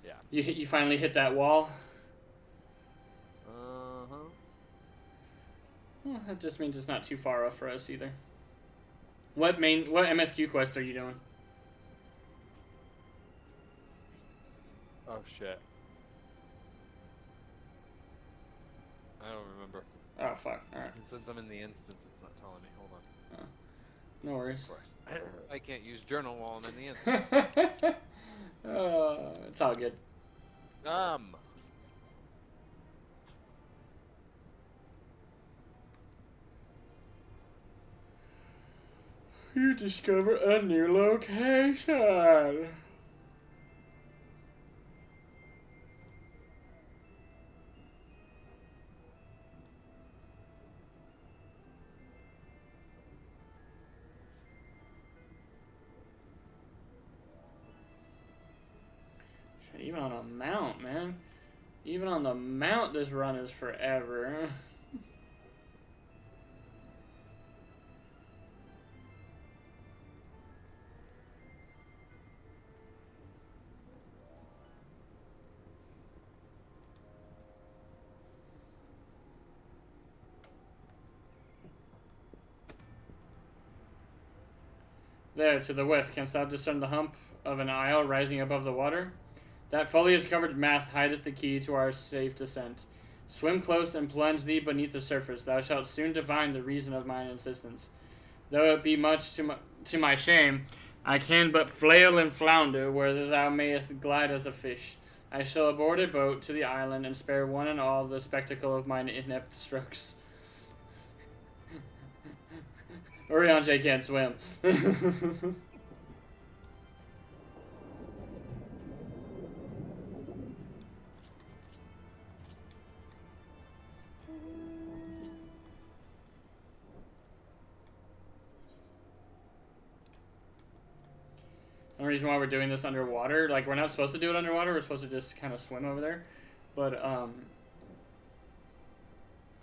Yeah. You finally hit that wall. Well, that just means it's not too far off for us either. What MSQ quest are you doing? Oh shit. I don't remember. Oh fuck. Alright. And since I'm in the instance, it's not telling me. Hold on. Oh. No worries. Of course. I can't use journal while I'm in the instance. It's all good. You discover a new location. Even on a mount, man. Even on the mount, this run is forever. There, to the west, canst thou discern the hump of an isle rising above the water? That foliage-covered mass hideth the key to our safe descent. Swim close and plunge thee beneath the surface. Thou shalt soon divine the reason of mine insistence. Though it be much to my shame, I can but flail and flounder where thou mayest glide as a fish. I shall aboard a boat to the island and spare one and all the spectacle of mine inept strokes. Urianger can't swim. The reason why we're doing this underwater, like, we're not supposed to do it underwater, we're supposed to just kind of swim over there. But,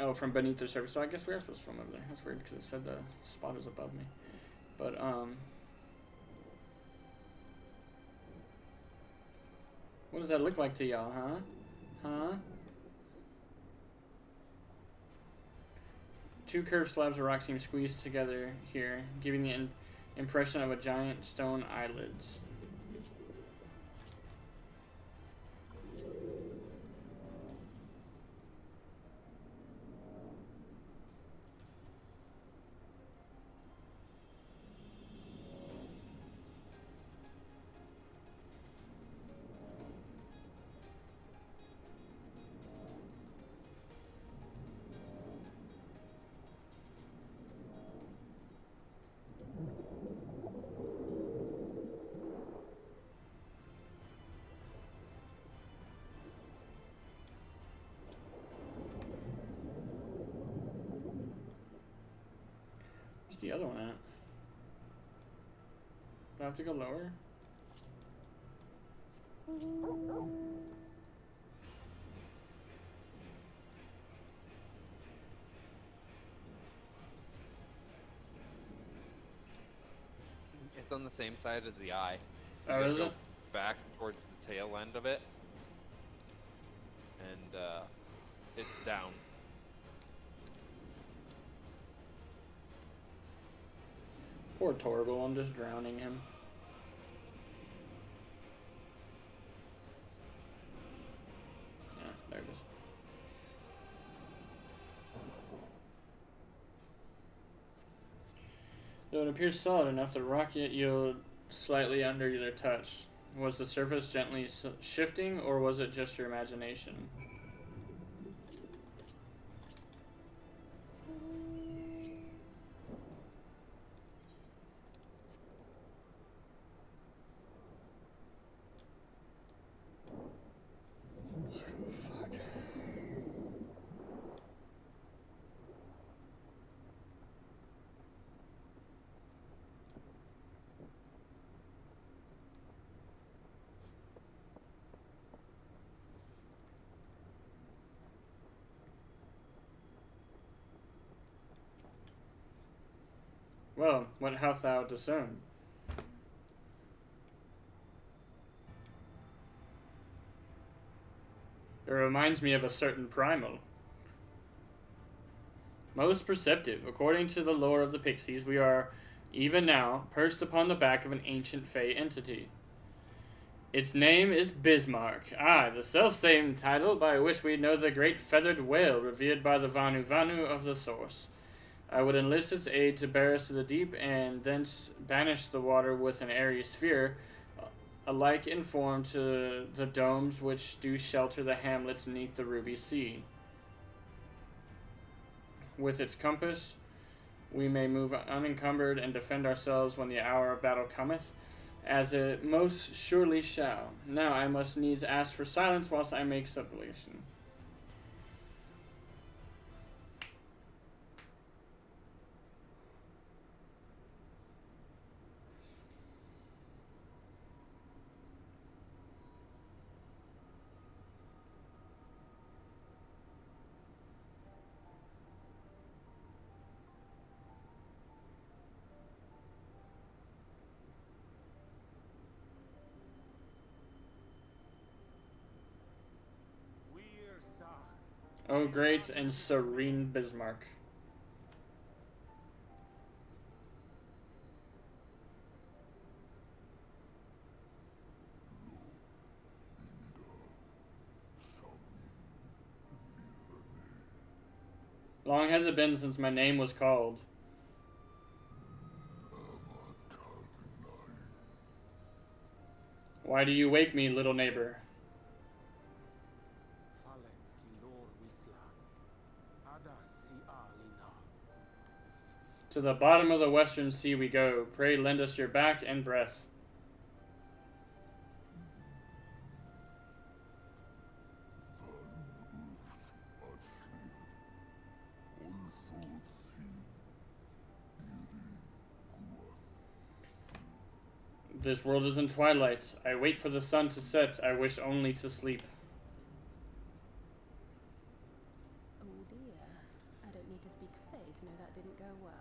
oh, from beneath the surface. So I guess we are supposed to swim over there. That's weird because it said the spot is above me. But, what does that look like to y'all, huh? Huh? Two curved slabs of rock seem squeezed together here, giving the impression of a giant stone eyelids. Where's the other one at? Do I have to go lower? It's on the same side as the eye. You Oh, gotta is go it? back towards the tail end of it. And it's down. Poor Torgal, I'm just drowning him. Yeah, there it is. Though it appears solid enough, the rock yet yielded slightly under their touch. Was the surface gently shifting, or was it just your imagination? Well, what hast thou discerned? It reminds me of a certain primal. Most perceptive. According to the lore of the Pixies, we are, even now, perched upon the back of an ancient Fey entity. Its name is Bismarck. Ah, the self-same title by which we know the great feathered whale revered by the Vanu Vanu of the Source. I would enlist its aid to bear us to the deep and thence banish the water with an airy sphere, alike in form to the domes which do shelter the hamlets neath the ruby sea. With its compass, we may move unencumbered and defend ourselves when the hour of battle cometh, as it most surely shall. Now I must needs ask for silence whilst I make supplication. O great and serene Bismarck. Long has it been since my name was called. Why do you wake me, little neighbor? To the bottom of the western sea we go. Pray lend us your back and breath. This world is in twilight. I wait for the sun to set. I wish only to sleep. Oh dear. I don't need to speak Fae to know that didn't go well.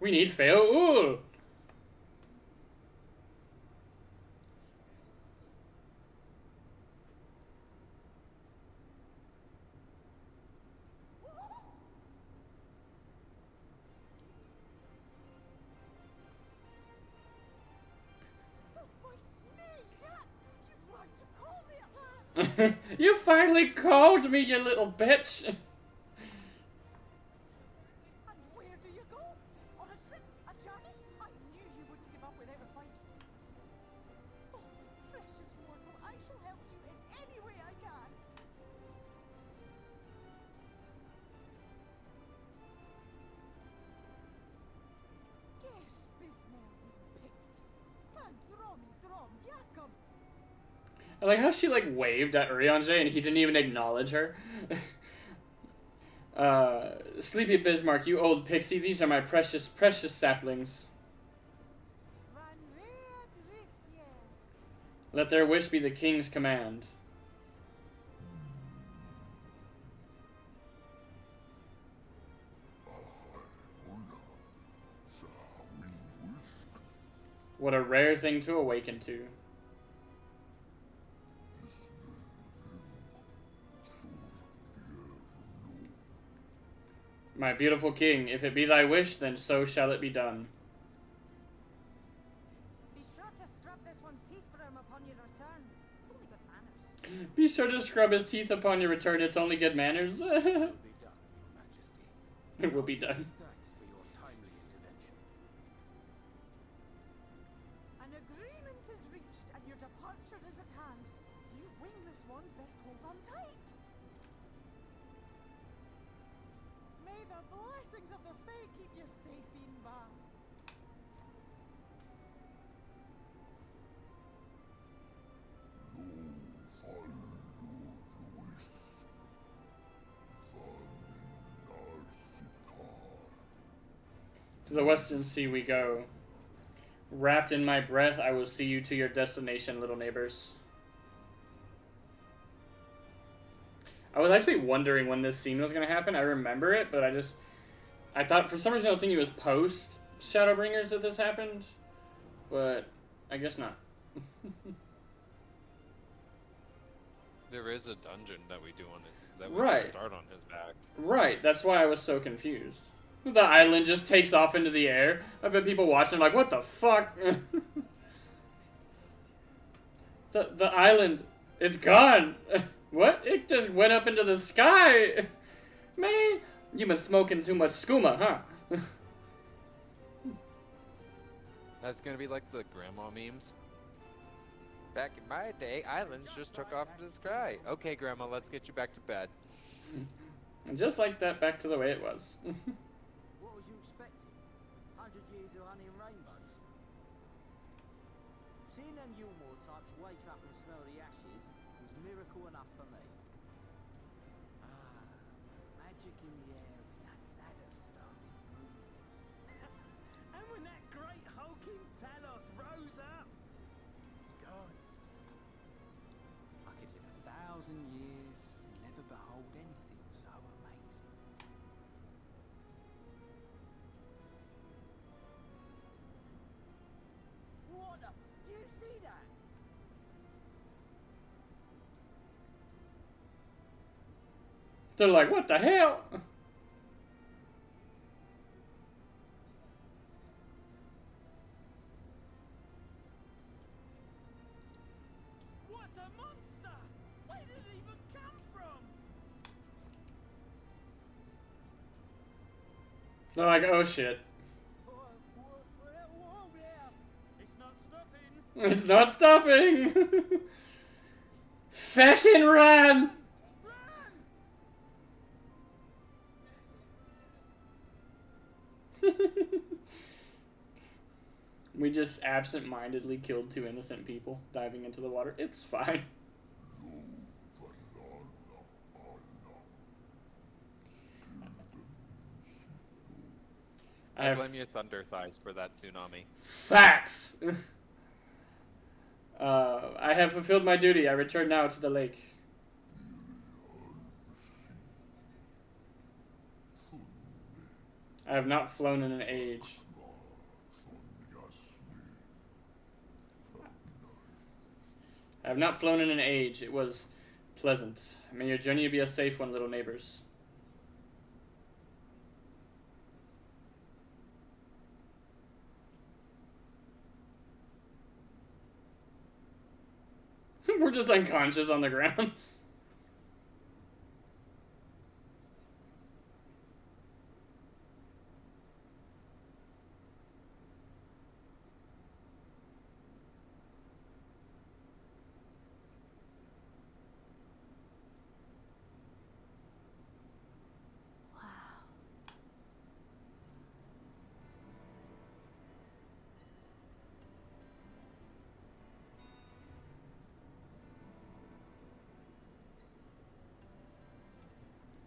We need Fae. Ooh! You finally called me, you little bitch! And where do you go? On a trip? A journey? I knew you wouldn't give up without a fight. Oh, precious mortal, I shall help you in any way I can. Guess Bismel we picked. Van Dromi Drom Jacob. I like how she like waved at Urianger and he didn't even acknowledge her. Sleepy Bismarck, you old pixie, these are my precious, precious saplings. Let their wish be the king's command. What a rare thing to awaken to. My beautiful king, if it be thy wish, then so shall it be done. Be sure to scrub this one's teeth for him upon your return. It's only good manners. Be sure to scrub his teeth upon your return, it's only good manners. It will be done, Your Majesty. It will be done. Thanks for your timely intervention. An agreement is reached and your departure is at hand. You wingless ones best hold on tight. May the blessings of the Fae keep you safe in ba. To the western sea we go. Wrapped in my breath, I will see you to your destination, little neighbors. I was actually wondering when this scene was going to happen. I remember it, but I thought, for some reason I was thinking it was post Shadowbringers that this happened. But I guess not. There is a dungeon that we do on his, that we Right. start on his back. Right, that's why I was so confused. The island just takes off into the air. I bet people watching are like, what the fuck? The island is gone. What? It just went up into the sky. Man, you been smoking too much skooma, huh? That's gonna be like the grandma memes. Back in my day, islands just took off into the sky. Okay, grandma, let's get you back to bed. And just like that, back to the way it was. What was you expecting? 100 years of honey and rainbows? Seeing them Yulmore types wake up and smell the ashes was miracle enough for me. Ah, magic in the air when that ladder started moving. And when that great hulking Talos rose up. Gods. I could live 1,000 years and never behold anything so amazing. What the? Do you see that? They're like, what the hell? What a monster! They're like, oh shit. Whoa there! It's not stopping! It's not stopping! Feckin' run! We just absent-mindedly killed 2 innocent people diving into the water. It's fine. I blame your thunder thighs for that tsunami. Facts! I have fulfilled my duty. I return now to the lake. I have not flown in an age. I have not flown in an age. It was pleasant. May your journey be a safe one, little neighbors. We're just unconscious on the ground.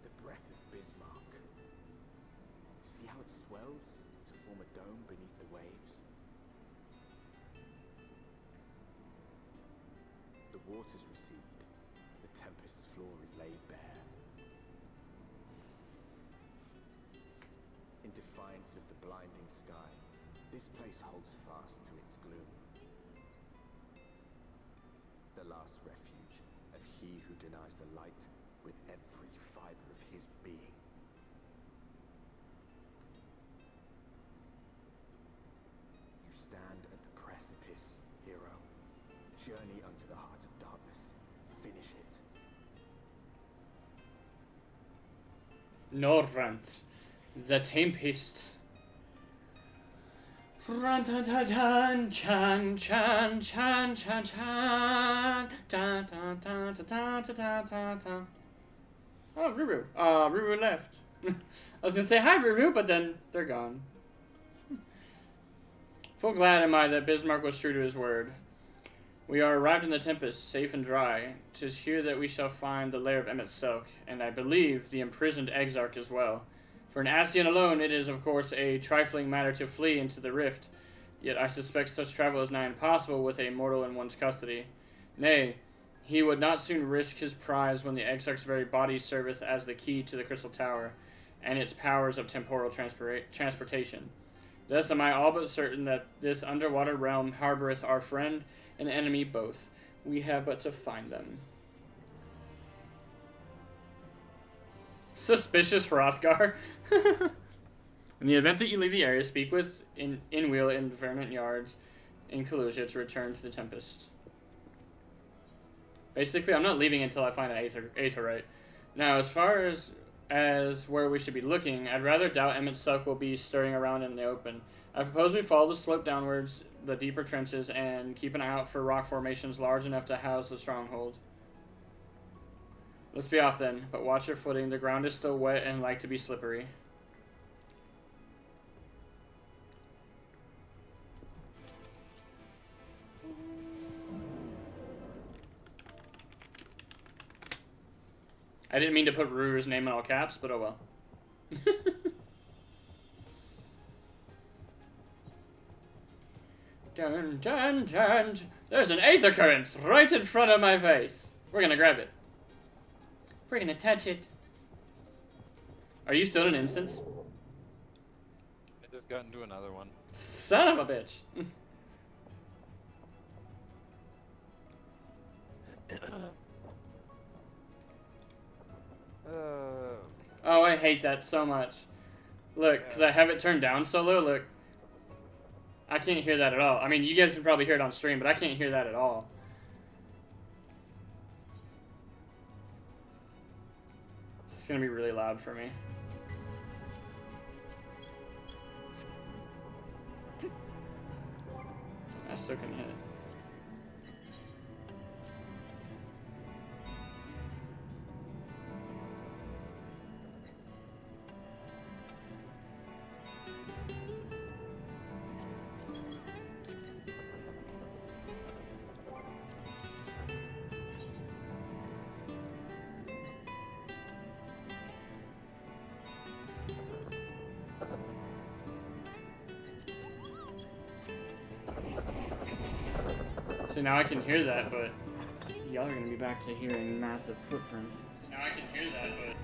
The breath of Bismarck. See how it swells to form a dome beneath the waves? The waters recede. The tempest's floor is laid bare. In defiance of the blinding sky, this place holds fast to its gloom. The last refuge of he who denies the light with every fiber of his being. You stand at the precipice, hero. Journey unto the heart of darkness. Finish it. Norrant, the Tempest. Run tan tan tan chan chan chan chan chan ta ta ta ta ta ta ta ta. Oh, Ruru. Ruru left. I was gonna say hi, Ruru, but then they're gone. Full glad am I that Bismarck was true to his word. We are arrived in the Tempest, safe and dry. 'Tis here that we shall find the lair of Emmett Silk, and I believe the imprisoned Exarch as well. For an Ascian alone, it is of course a trifling matter to flee into the rift, yet I suspect such travel is nigh impossible with a mortal in one's custody. Nay, he would not soon risk his prize when the Exarch's very body serveth as the key to the Crystal Tower, and its powers of temporal transportation. Thus am I all but certain that this underwater realm harboreth our friend and enemy both. We have but to find them. Suspicious Hrothgar. In the event that you leave the area, speak with Inwheel in Vermont Yards in Kalusia to return to the Tempest. Basically, I'm not leaving until I find an Aetheryte. Now, as far as where we should be looking, I'd rather doubt Emmett Silk will be stirring around in the open. I propose we follow the slope downwards, the deeper trenches, and keep an eye out for rock formations large enough to house the stronghold. Let's be off then, but watch your footing. The ground is still wet and like to be slippery. I didn't mean to put Ruru's name in all caps, but oh well. Dun dun dun! There's an Aether Current right in front of my face. We're gonna grab it. We're gonna touch it. Are you still in an instance? I just got into another one. Son of a bitch. Oh, I hate that so much. Look, because I have it turned down so low, look. I can't hear that at all. I mean, you guys can probably hear it on stream, but I can't hear that at all. It's going to be really loud for me. soaking hit. So now I can hear that, but y'all are gonna be back to hearing massive footprints. So now I can hear that, but...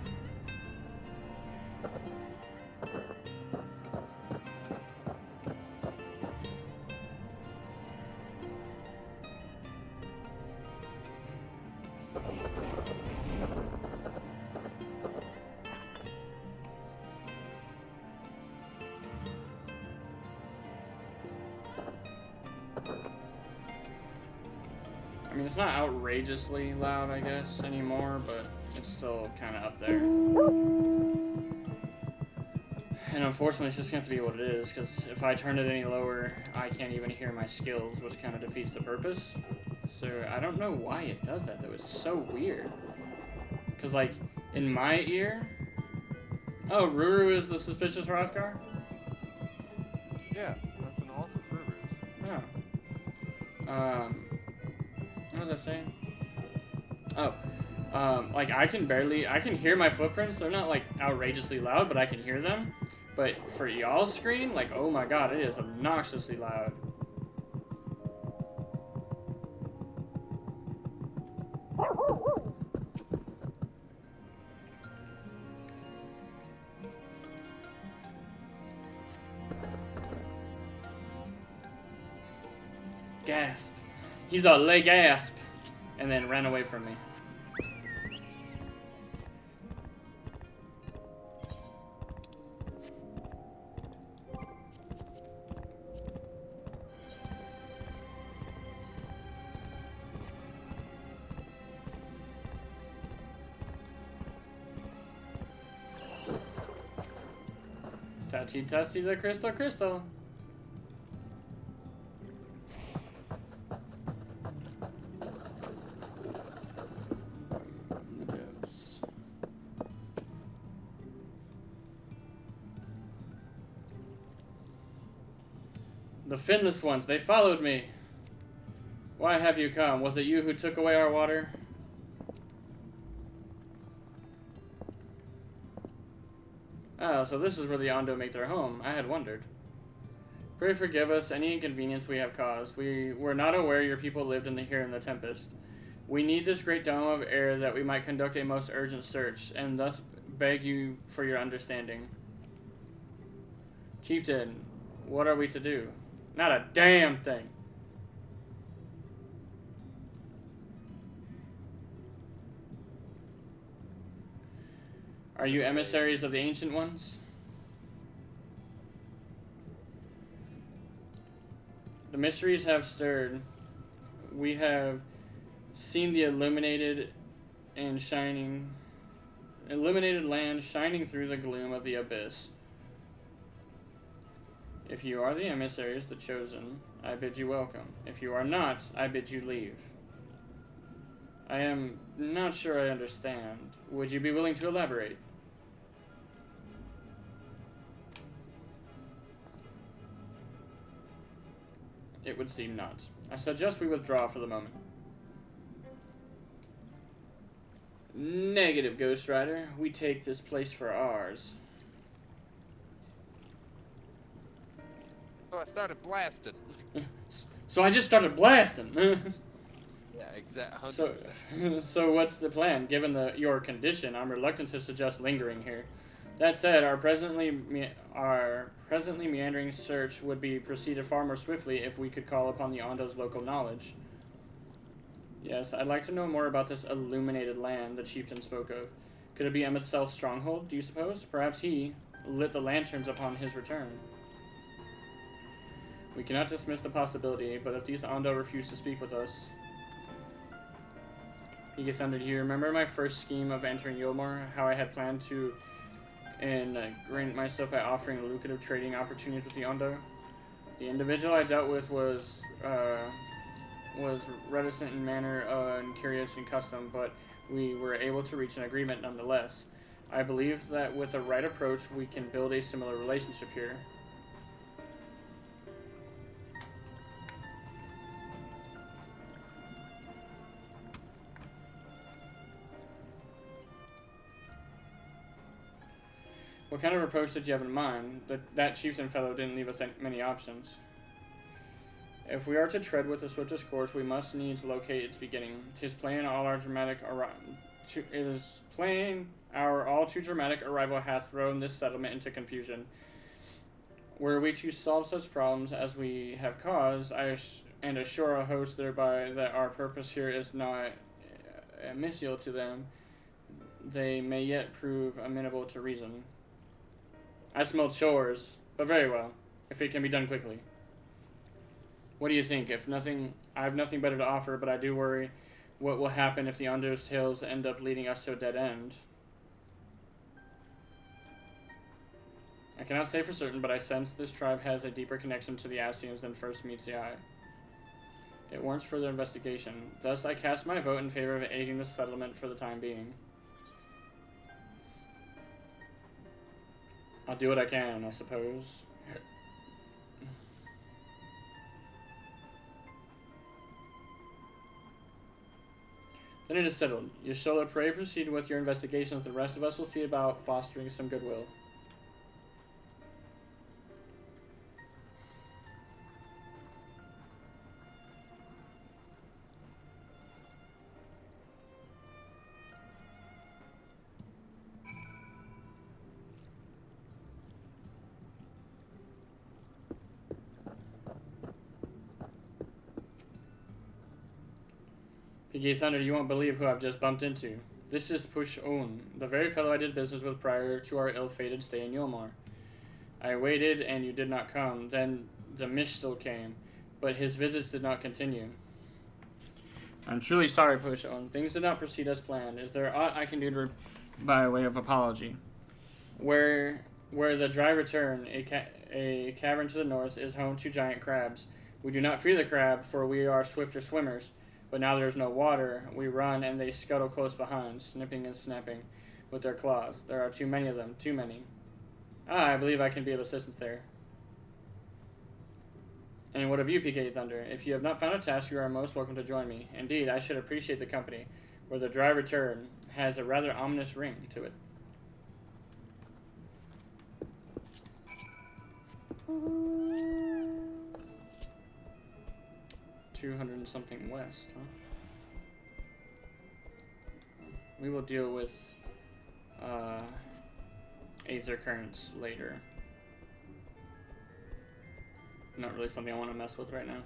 I mean, it's not outrageously loud, I guess, anymore, but it's still kind of up there. And unfortunately, it's just going to have to be what it is, because if I turn it any lower, I can't even hear my skills, which kind of defeats the purpose. So I don't know why it does that, though. It's so weird. Because, like, in my ear... Oh, Ruru is the suspicious Rothgar? Yeah, that's an alt of Ruru's. Oh. What was I saying? Oh, like I can hear my footprints. They're not like outrageously loud, but I can hear them. But for y'all's screen, like, oh my god, it is obnoxiously loud. Gasp. He's a leg gasp. And then ran away from me. Touchy touchy the crystal crystal. The finless ones, they followed me. Why have you come? Was it you who took away our water? Oh, so this is where the Ondo make their home. I had wondered. Pray forgive us any inconvenience we have caused. We were not aware your people lived here in the Tempest. We need this great dome of air that we might conduct a most urgent search, and thus beg you for your understanding. Chieftain, what are we to do? Not a damn thing. Are you emissaries of the Ancient Ones? The mysteries have stirred. We have seen the illuminated land shining through the gloom of the abyss. If you are the emissaries, the chosen, I bid you welcome. If you are not, I bid you leave. I am not sure I understand. Would you be willing to elaborate? It would seem not. I suggest we withdraw for the moment. Negative, Ghost Rider. We take this place for ours. Oh, I started blasting. So I just started blasting. Yeah, exactly. So what's the plan? Given your condition, I'm reluctant to suggest lingering here. That said, our presently meandering search would be proceeded far more swiftly if we could call upon the Ondo's local knowledge. Yes, I'd like to know more about this illuminated land the chieftain spoke of. Could it be Emmett's stronghold, do you suppose? Perhaps he lit the lanterns upon his return. We cannot dismiss the possibility, but if these Ondo refuse to speak with us... He gets under here. Remember my first scheme of entering Yulmore? How I had planned to grant myself by offering lucrative trading opportunities with the Ondo? The individual I dealt with was reticent in manner and curious in custom, but we were able to reach an agreement nonetheless. I believe that with the right approach, we can build a similar relationship here. What kind of approach did you have in mind? That chieftain fellow didn't leave us many options. If we are to tread with the swiftest course, we must needs locate its beginning. It is plain our all too dramatic arrival hath thrown this settlement into confusion. Were we to solve such problems as we have caused, and assure our host thereby that our purpose here is not missile to them, they may yet prove amenable to reason. I smell chores, but very well, if it can be done quickly. What do you think? If nothing, I have nothing better to offer, but I do worry what will happen if the Under's tales end up leading us to a dead end. I cannot say for certain, but I sense this tribe has a deeper connection to the Ascians than first meets the eye. It warrants further investigation. Thus, I cast my vote in favor of aiding the settlement for the time being. I'll do what I can, I suppose. Then it is settled. You shall pray proceed with your investigations. The rest of us will see about fostering some goodwill. PK Thunder, you won't believe who I've just bumped into. This is Push On, the very fellow I did business with prior to our ill-fated stay in Yulmar. I waited, and you did not come. Then the Mishtal came, but his visits did not continue. I'm truly sorry, Push On. Things did not proceed as planned. Is there aught I can do by way of apology? Where the dry return, a cavern to the north, is home to giant crabs. We do not fear the crab, for we are swifter swimmers. But now there's no water, we run and they scuttle close behind, snipping and snapping with their claws. There are too many of them, too many. I believe I can be of assistance there. And what of you, PK Thunder? If you have not found a task, you are most welcome to join me. Indeed, I should appreciate the company, where the dry return has a rather ominous ring to it. 200 and something west, huh? We will deal with Aether Currents later. Not really something I want to mess with right now.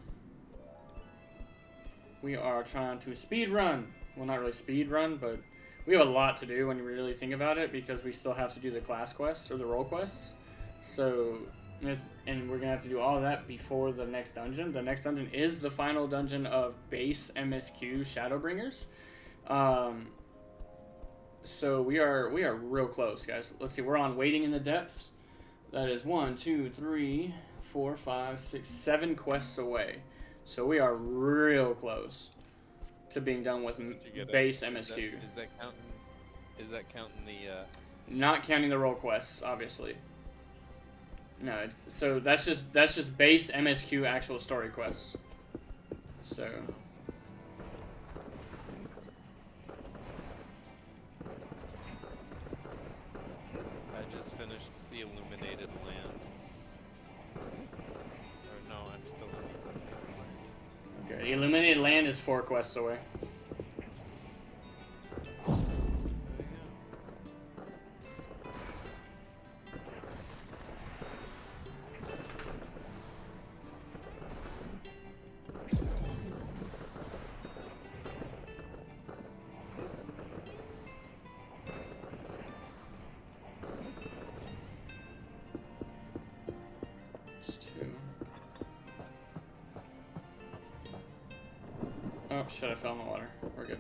We are trying to speed run. Well, not really speed run, but we have a lot to do when you really think about it, because we still have to do the class quests or the role quests. So, and we're gonna have to do all of that before the next dungeon. The next dungeon is the final dungeon of base MSQ Shadowbringers. So we are real close, guys. Let's see, we're on Waiting in the Depths. That is 1, 2, 3, 4, 5, 6, 7 quests away. So we are real close to being done with base MSQ. Is that counting the? Not counting the role quests, obviously. No, that's just base MSQ actual story quests. So. I just finished the Illuminated Land. Or no, I'm still in the Okay, Illuminated Land is 4 quests away. Oh, shit, I fell in the water. We're good.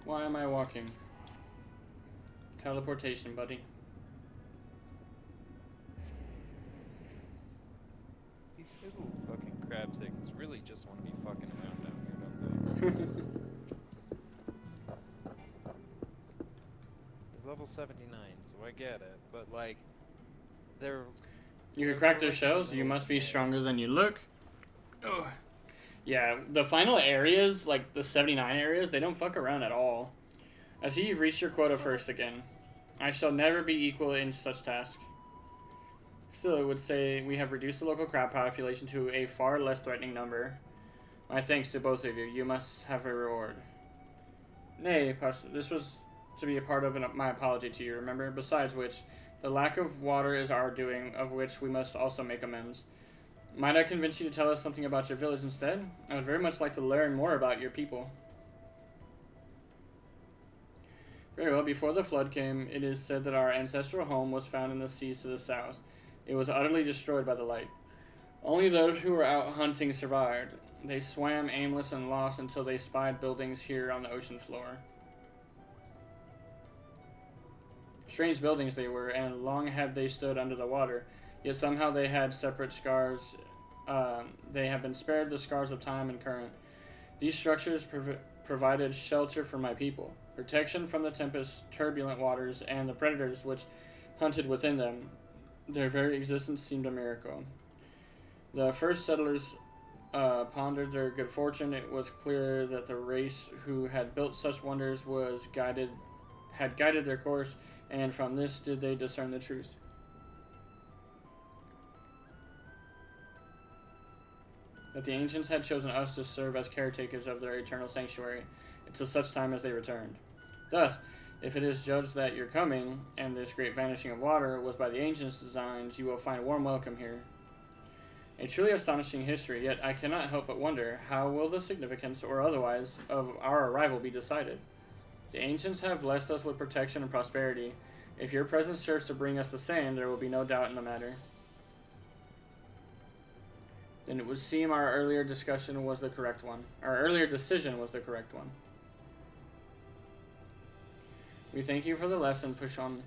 Why am I walking? Teleportation, buddy. These little fucking crab things really just want to be fucking around down here, don't they? They're level 79, so I get it, but like, they're... You can crack their shells, you must be stronger than you look. Oh. Yeah, the final areas, like the 79 areas, they don't fuck around at all. I see you've reached your quota first again. I shall never be equal in such task. Still, it would say we have reduced the local crab population to a far less threatening number. My thanks to both of you. You must have a reward. Nay, this was to be a part of my apology to you, remember? Besides which, the lack of water is our doing, of which we must also make amends. Might I convince you to tell us something about your village instead? I would very much like to learn more about your people. Very well, before the flood came, it is said that our ancestral home was found in the seas to the south. It was utterly destroyed by the light. Only those who were out hunting survived. They swam aimless and lost until they spied buildings here on the ocean floor. Strange buildings they were, and long had they stood under the water, yet somehow they had separate scars. They have been spared the scars of time and current. These structures provided shelter for my people, protection from the tempest, turbulent waters, and the predators which hunted within them. Their very existence seemed a miracle. The first settlers pondered their good fortune. It was clear that the race who had built such wonders had guided their course, and from this did they discern the truth. That the ancients had chosen us to serve as caretakers of their eternal sanctuary until such time as they returned. Thus, if it is judged that your coming, and this great vanishing of water, was by the ancients' designs, you will find a warm welcome here. A truly astonishing history, yet I cannot help but wonder, how will the significance, or otherwise, of our arrival be decided? The ancients have blessed us with protection and prosperity. If your presence serves to bring us the same, there will be no doubt in the matter. Then it would seem our earlier discussion was the correct one. Our earlier decision was the correct one. We thank you for the lesson, push on,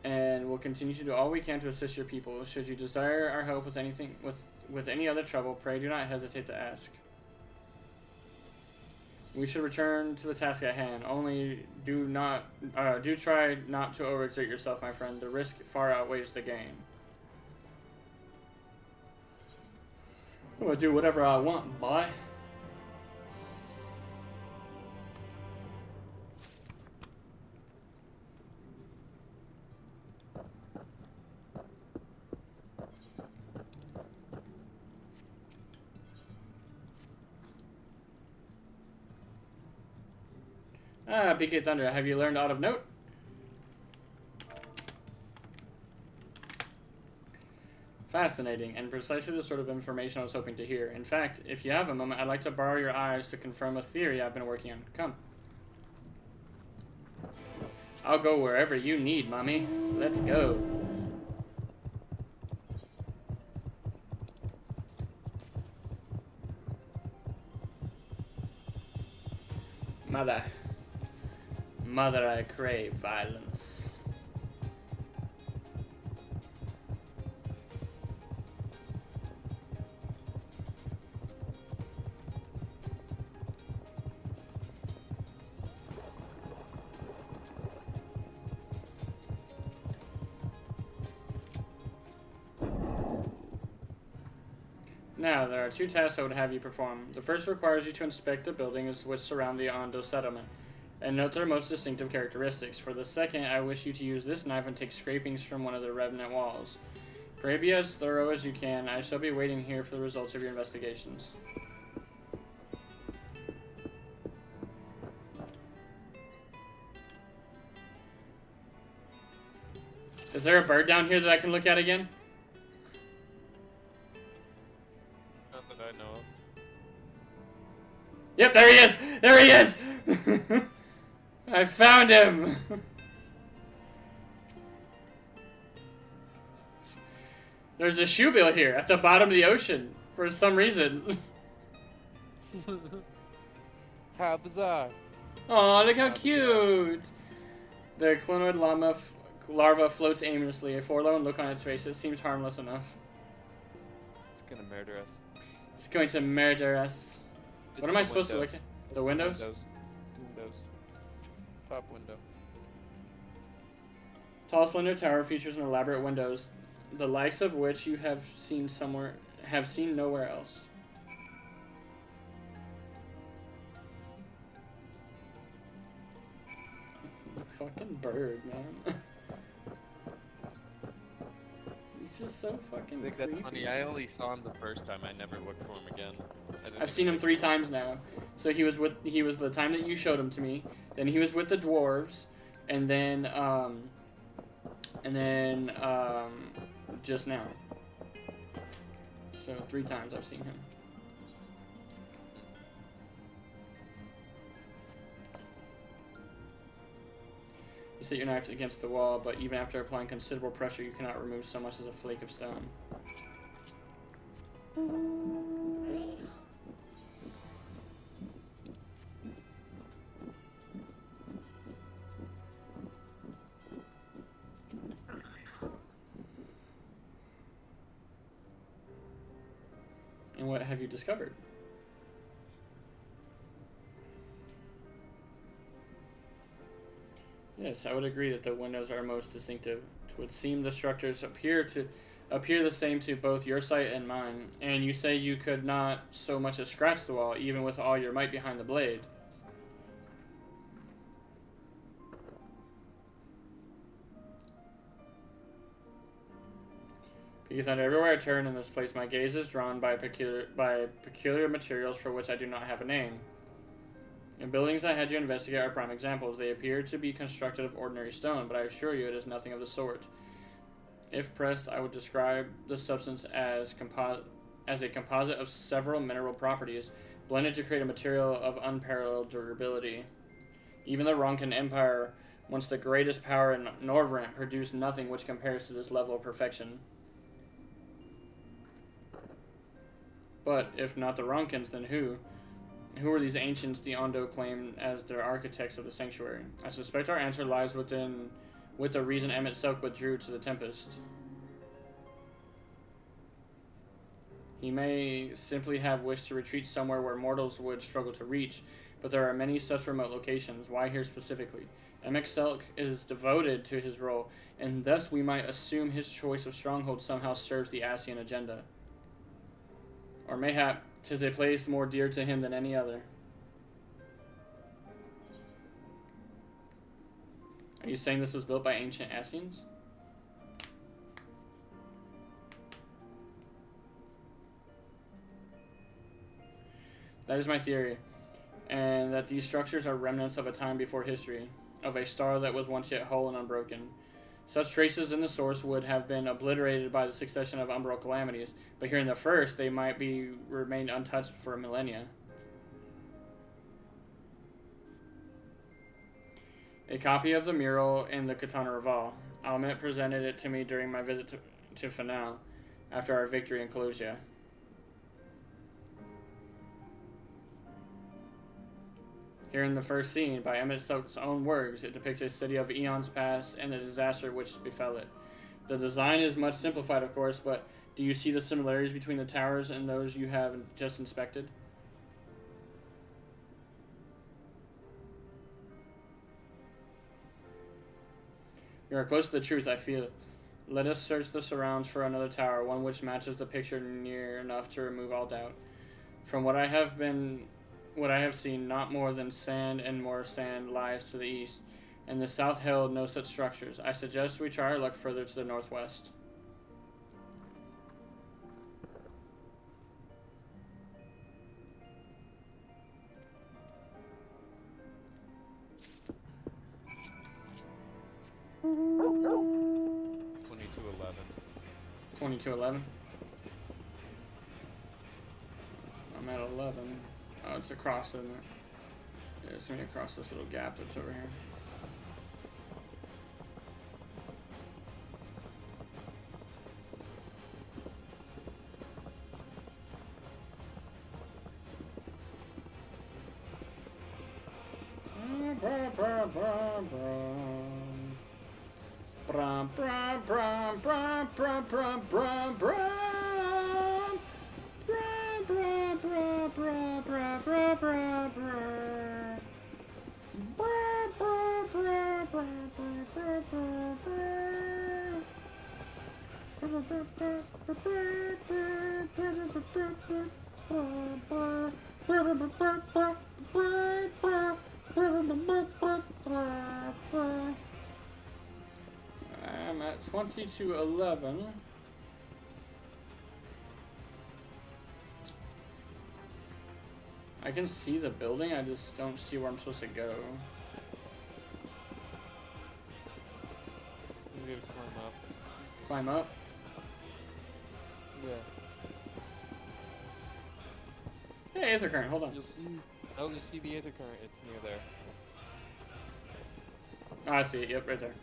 and will continue to do all we can to assist your people. Should you desire our help with anything, with any other trouble, pray do not hesitate to ask. We should return to the task at hand. Only do try not to overexert yourself, my friend. The risk far outweighs the gain. I'm gonna do whatever I want, boy. PK Thunder, have you learned aught of note? Fascinating, and precisely the sort of information I was hoping to hear. In fact, if you have a moment, I'd like to borrow your eyes to confirm a theory I've been working on. Come. I'll go wherever you need, mommy. Let's go. Mother. Mother, I crave violence. Now, there are two tasks I would have you perform. The first requires you to inspect the buildings which surround the Ondo settlement, and note their most distinctive characteristics. For the second, I wish you to use this knife and take scrapings from one of the revenant walls. Pray be as thorough as you can. I shall be waiting here for the results of your investigations. Is there a bird down here that I can look at again? Not that I know of. Yep, there he is! There he is! I found him! There's a shoebill here at the bottom of the ocean for some reason. How bizarre. Oh, look how cute! The clonoid larva floats aimlessly, a forlorn look on its face. It seems harmless enough. It's gonna murder us. It's going to murder us. What am I supposed to look at? The windows? Windows. Top window. Tall, slender tower features an elaborate windows, the likes of which you have seen nowhere else. Fucking bird, man. He's just so fucking I think creepy. that's funny. I only saw him the first time. I never looked for him again. I've seen him 3 times now. So he was the time that you showed him to me. Then he was with the dwarves, and then just now. So 3 times I've seen him. You set your knife against the wall, but even after applying considerable pressure, you cannot remove so much as a flake of stone. And what have you discovered? Yes, I would agree that the windows are most distinctive. It would seem the structures appear the same to both your sight and mine. And you say you could not so much as scratch the wall, even with all your might behind the blade. Because under everywhere I turn in this place, my gaze is drawn by peculiar materials for which I do not have a name. The buildings I had you investigate are prime examples. They appear to be constructed of ordinary stone, but I assure you it is nothing of the sort. If pressed, I would describe the substance as a composite of several mineral properties, blended to create a material of unparalleled durability. Even the Ronkan Empire, once the greatest power in Norvrant, produced nothing which compares to this level of perfection. But if not the Ronkans, then who? Who are these ancients the Ondo claim as their architects of the sanctuary? I suspect our answer lies with the reason Emmett Silk withdrew to the Tempest. He may simply have wished to retreat somewhere where mortals would struggle to reach, but there are many such remote locations. Why here specifically? Emmett Silk is devoted to his role, and thus we might assume his choice of stronghold somehow serves the Asian agenda. Or mayhap 'tis a place more dear to him than any other. Are you saying this was built by ancient Asians? That is my theory, and that these structures are remnants of a time before history, of a star that was once yet whole and unbroken. Such traces in the source would have been obliterated by the succession of umbral calamities, but here in the first, they might be remained untouched for millennia. A copy of the mural in the Katana Raval. Almet presented it to me during my visit to Fanal, after our victory in Colosia. Here in the first scene, by Emmett Silk's own words, it depicts a city of eons past and the disaster which befell it. The design is much simplified, of course, but do you see the similarities between the towers and those you have just inspected? You are close to the truth, I feel. Let us search the surrounds for another tower, one which matches the picture near enough to remove all doubt. From what I have seen, not more than sand and more sand lies to the east, and the south held no such structures. I suggest we try our luck further to the northwest. $22.11. I'm at 11. Oh, it's across, isn't it? Yeah, it's gonna be across this little gap that's over here. I'm at 20 to 11. I can see the building, I just don't see where I'm supposed to go. You gotta climb up. Climb up? Yeah. Hey, Aether Current, hold on. You'll see. Oh, you see the Aether Current. It's near there. Oh, I see it. Yep, right there.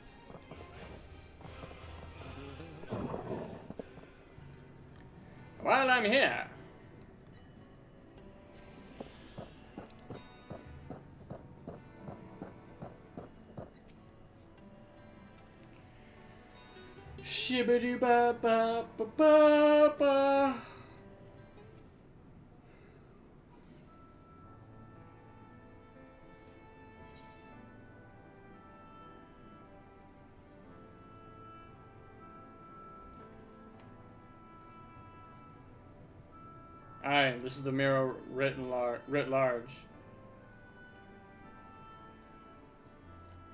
While I'm here. Shibbity ba ba ba ba ba. Alright, this is the mirror writ large.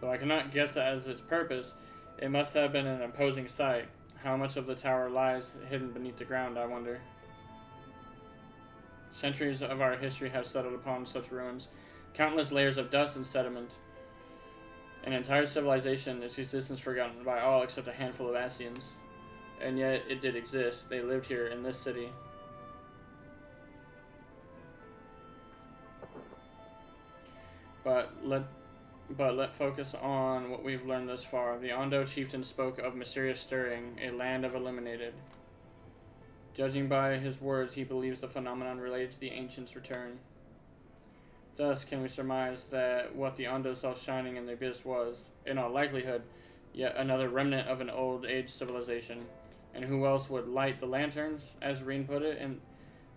Though I cannot guess as its purpose, it must have been an imposing sight. How much of the tower lies hidden beneath the ground, I wonder. Centuries of our history have settled upon such ruins. Countless layers of dust and sediment. An entire civilization, its existence forgotten by all except a handful of Asians. And yet, it did exist. They lived here in this city. But let focus on what we've learned thus far. The Ondo chieftain spoke of mysterious stirring, a land of illuminated. Judging by his words, he believes the phenomenon related to the ancients' return. Thus, can we surmise that what the Ondo saw shining in the abyss was, in all likelihood, yet another remnant of an old age civilization? And who else would light the lanterns, as Reen put it,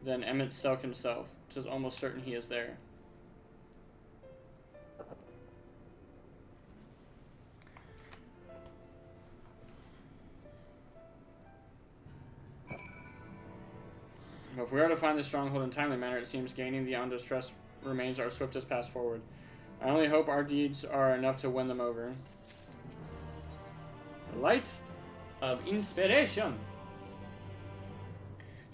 than Emmett Selk himself? 'Tis almost certain he is there. If we are to find the stronghold in a timely manner, it seems gaining the Ondo's trust remains our swiftest path forward. I only hope our deeds are enough to win them over. Light of inspiration.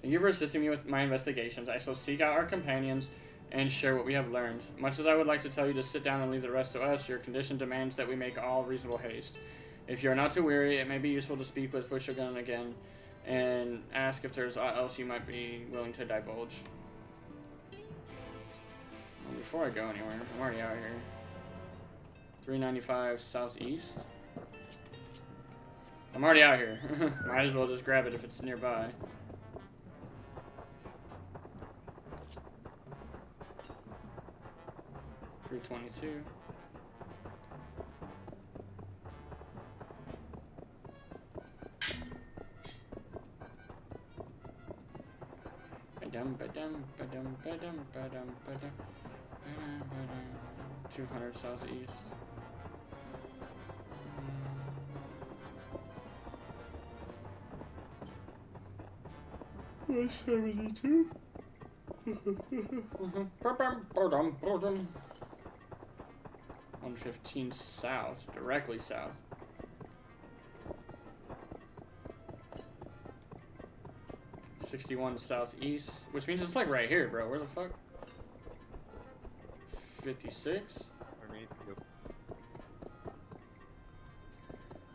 Thank you for assisting me with my investigations. I shall seek out our companions and share what we have learned. Much as I would like to tell you to sit down and leave the rest to us, your condition demands that we make all reasonable haste. If you are not too weary, it may be useful to speak with Pushogun again and ask if there's aught else you might be willing to divulge. Well, before I go anywhere, I'm already out here. 395 southeast. I'm already out here. Might as well just grab it if it's nearby. $322. Badum, badum, badum, badum, badum, badum, badum, badum. 200 southeast. 172. 115 south, directly south. 61 southeast, which means it's like right here, bro. Where the fuck? 56?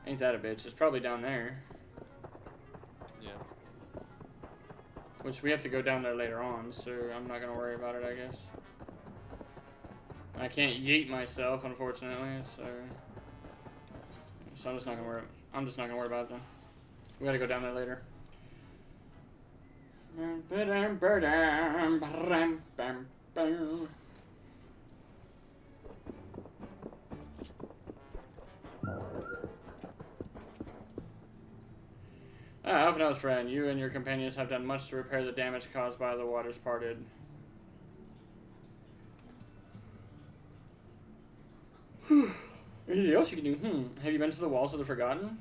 Ain't that a bitch? It's probably down there. Yeah. Which we have to go down there later on, so I'm not gonna worry about it, I guess. I can't yeet myself, unfortunately, so I'm just not gonna worry. I'm just not gonna worry about it though. We gotta go down there later. Ah, Alphanel's friend, you and your companions have done much to repair the damage caused by the waters parted. Anything else you can do? Have you been to the Walls of the Forgotten?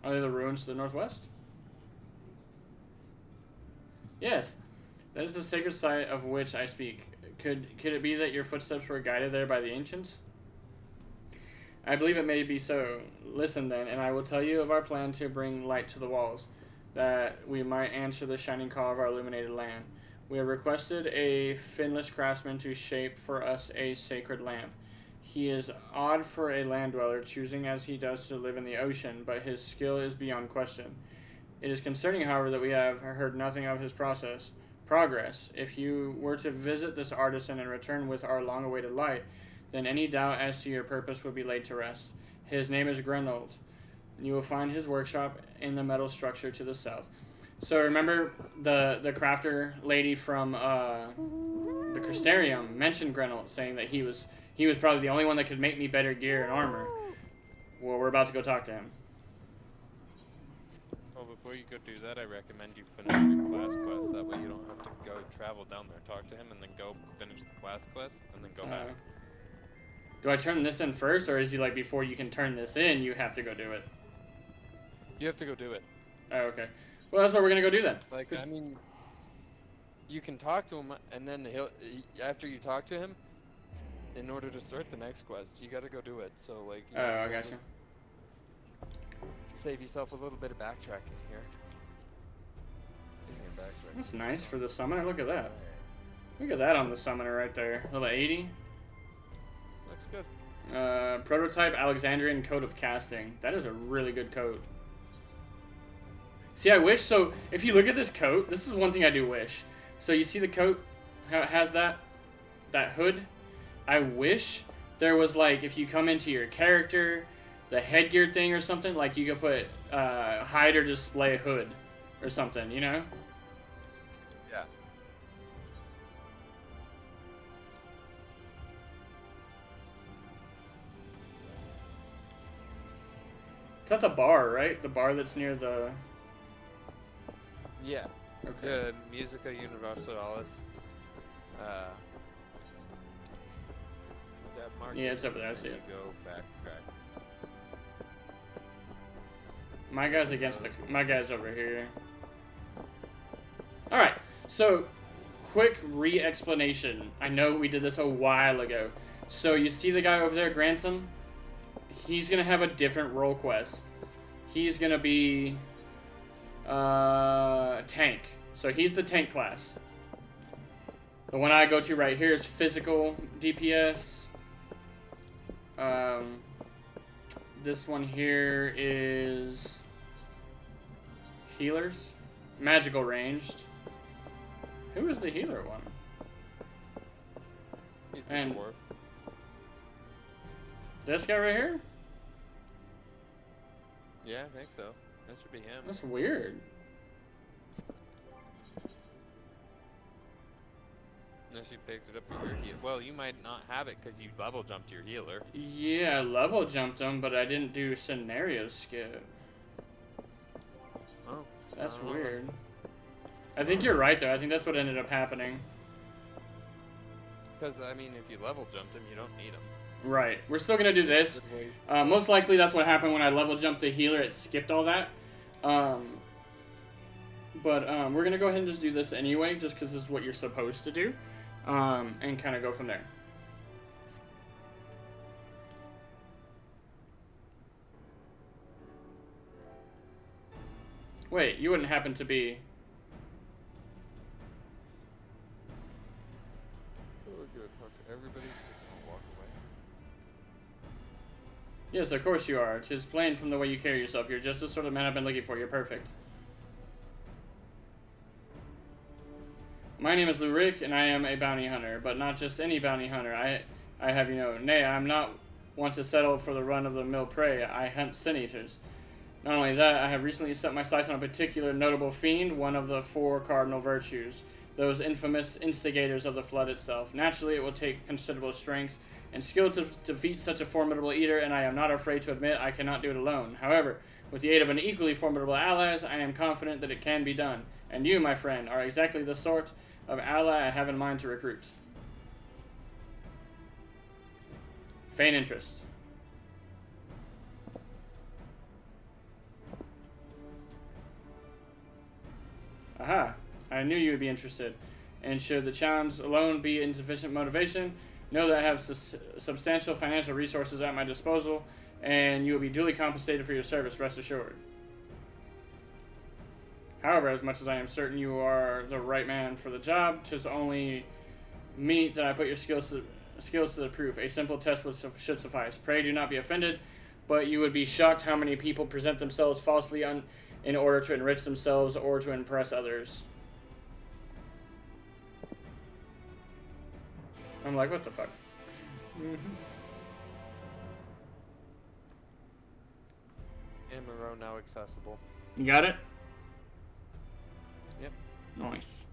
Are they the ruins to the northwest? Yes. That is the sacred site of which I speak. Could it be that your footsteps were guided there by the ancients? I believe it may be so. Listen then, and I will tell you of our plan to bring light to the walls, that we might answer the shining call of our illuminated land. We have requested a finless craftsman to shape for us a sacred lamp. He is odd for a land dweller, choosing as he does to live in the ocean, but his skill is beyond question. It is concerning, however, that we have heard nothing of his progress. If you were to visit this artisan and return with our long-awaited light, then any doubt as to your purpose would be laid to rest. His name is Grenold. You will find his workshop in the metal structure to the south. So remember the crafter lady from the Crystarium mentioned Grenold, saying that he was probably the only one that could make me better gear and armor. Well, we're about to go talk to him. Well, before you go do that, I recommend you finish your class quest. That way you don't have to go travel down there, talk to him, and then go finish the class quest, and then go back. Do I turn this in first, or is he like, before you can turn this in, you have to go do it? You have to go do it. Oh, okay. Well, that's what we're gonna go do then. Like, I mean, you can talk to him, and then after you talk to him, in order to start the next quest, you gotta go do it. So, like, you I gotcha. Save yourself a little bit of backtracking here. That's nice for the summoner. Look at that. Look at that on the summoner right there. Level 80. Looks good. Prototype Alexandrian Coat of Casting. That is a really good coat. See, I wish, so if you look at this coat, this is one thing I do wish. So you see the coat, how it has that hood? I wish there was, like, if you come into your character, the headgear thing or something, like you could put hide or display hood or something, you know? Yeah. It's at the bar, right? The bar that's near the... Yeah. Okay. The Musica Universalis. That market. Yeah, it's over there. I see it. Go backtrack. My guy's my guy's over here. All right. So, quick re-explanation. I know we did this a while ago. So you see the guy over there, Gransom? He's gonna have a different role quest. He's gonna be tank. So he's the tank class. The one I go to right here is physical DPS. This one here is healers, magical ranged. Who is the healer one? And this guy right here? Yeah, I think so. That should be him. That's weird. Unless you picked it up for your heal. Well, you might not have it because you level jumped your healer. Yeah, I level jumped him, but I didn't do scenario skip. Oh. That's weird. I think you're right, though. I think that's what ended up happening. Because, I mean, if you level jumped him, you don't need him. Right. We're still going to do this. Most likely that's what happened when I level jumped the healer. It skipped all that. But we're going to go ahead and just do this anyway, just because this is what you're supposed to do. And kind of go from there. Wait, you wouldn't happen to be... We're going to talk to everybody, so we can walk away. Yes, of course you are. 'Tis plain from the way you carry yourself. You're just the sort of man I've been looking for. You're perfect. My name is Lurik, and I am a bounty hunter, but not just any bounty hunter. I have, nay, I'm not one to settle for the run-of-the-mill prey. I hunt sin eaters. Not only that, I have recently set my sights on a particular notable fiend, one of the 4 cardinal virtues, those infamous instigators of the flood itself. Naturally, it will take considerable strength and skill to defeat such a formidable eater, and I am not afraid to admit I cannot do it alone. However, With the aid of an equally formidable allies, I am confident that it can be done. And you, my friend, are exactly the sort of ally I have in mind to recruit. Feign interest. Aha, I knew you would be interested. And should the challenge alone be insufficient motivation, know that I have substantial financial resources at my disposal, and you will be duly compensated for your service, rest assured. However, as much as I am certain you are the right man for the job, 'tis only meet that I put your skills to the proof. A simple test should suffice. Pray do not be offended, but you would be shocked how many people present themselves falsely in order to enrich themselves or to impress others. I'm like, what the fuck? And Monroe now accessible. You got it? Yep. Nice.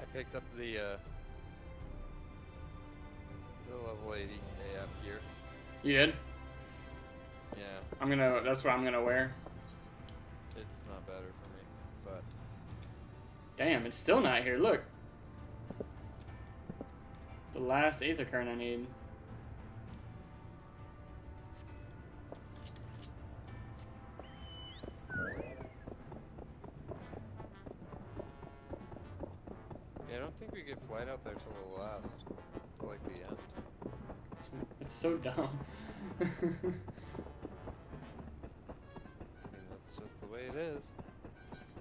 I picked up the level 80 AF gear. You did? Yeah. That's what I'm gonna wear. It's not better for me, but... Damn, it's still not here, look. The last Aether Kern I need. Yeah, I don't think we get flight out there till the last, till like the end. It's so dumb. I mean, that's just the way it is.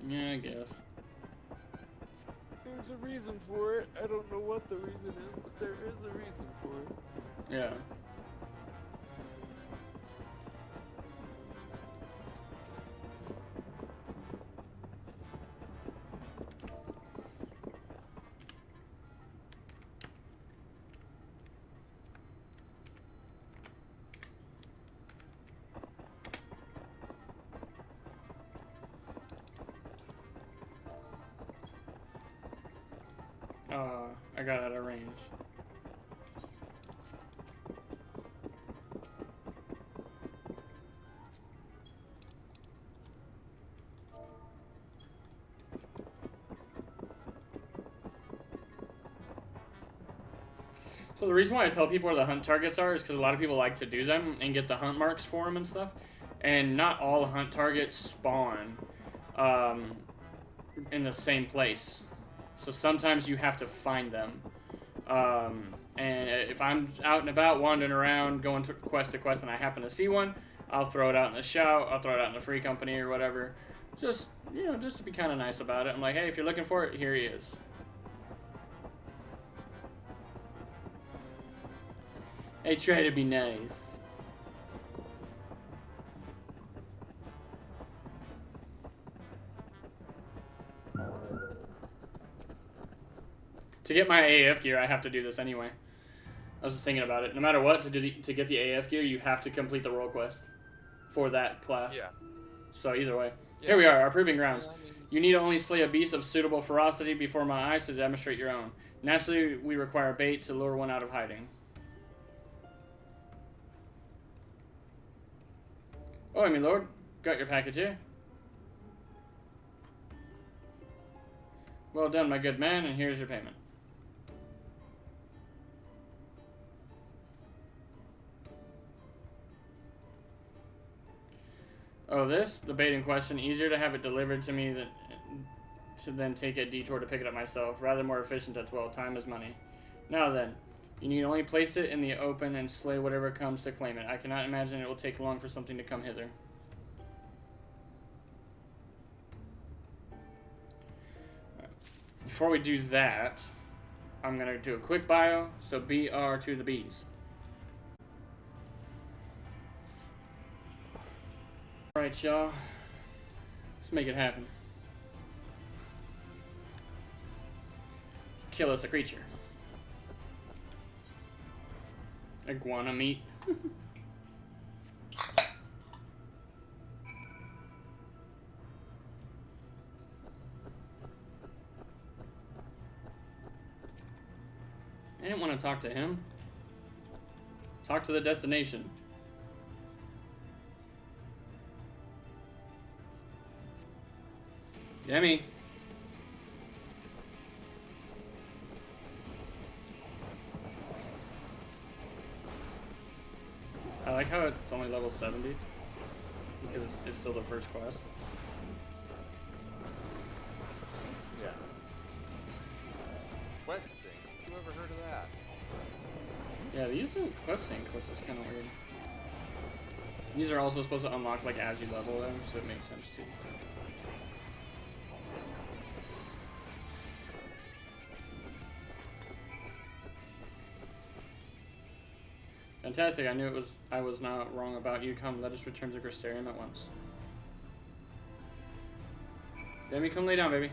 Yeah, I guess. There's a reason for it. I don't know what the reason is, but there is a reason for it. Yeah. I got out of range. So the reason why I tell people where the hunt targets are is because a lot of people like to do them and get the hunt marks for them and stuff. And not all hunt targets spawn in the same place. So sometimes you have to find them. And if I'm out and about, wandering around, going to quest, and I happen to see one, I'll throw it out in the shout, I'll throw it out in the free company or whatever. Just, you know, just to be kind of nice about it. I'm like, hey, if you're looking for it, here he is. Hey, try to be nice. To get my AF gear, I have to do this anyway. I was just thinking about it. No matter what, to get the AF gear, you have to complete the role quest for that class. Yeah. So either way. Yeah. Here we are, our proving grounds. Yeah, I mean... You need only slay a beast of suitable ferocity before my eyes to demonstrate your own. Naturally, we require bait to lure one out of hiding. Oh, my lord. Got your package here. Well done, my good man, and here's your payment. Oh, this? The bait in question. Easier to have it delivered to me than to then take a detour to pick it up myself. Rather more efficient as well. Time is money. Now then, you need only place it in the open and slay whatever comes to claim it. I cannot imagine it will take long for something to come hither. Before we do that, I'm going to do a quick bio. So BR to the B's. Alright, y'all. Let's make it happen. Kill us a creature. Iguana meat. I didn't want to talk to him. Talk to the destination. Demi. I like how it's only level 70 because it's still the first quest. Yeah. Quest sync. Who ever heard of that? Yeah, these do quest sync, which is kind of weird. These are also supposed to unlock like as you level them, so it makes sense too. Fantastic, I was not wrong about you. Come, let us return to Crystarium at once. Demi, come lay down, baby.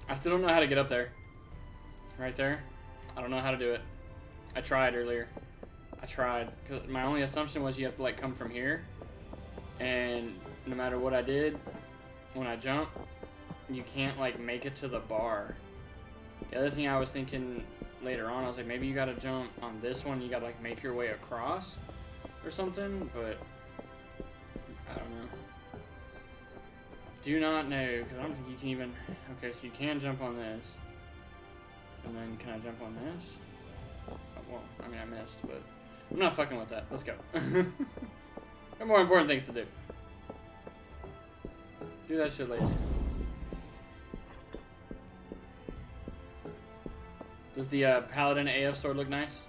I still don't know how to get up there. Right there. I don't know how to do it. I tried earlier. I tried. Cause my only assumption was you have to like come from here. And no matter what I did, when I jump, you can't like make it to the bar. The other thing I was thinking later on, I was like, maybe you gotta jump on this one, you gotta like make your way across or something, but I don't know. Do not know, because I don't think you can even... Okay, so you can jump on this. And then can I jump on this? Oh, well, I mean, I missed, but... I'm not fucking with that. Let's go. Got more important things to do. Do that shit later. Does the Paladin AF sword look nice?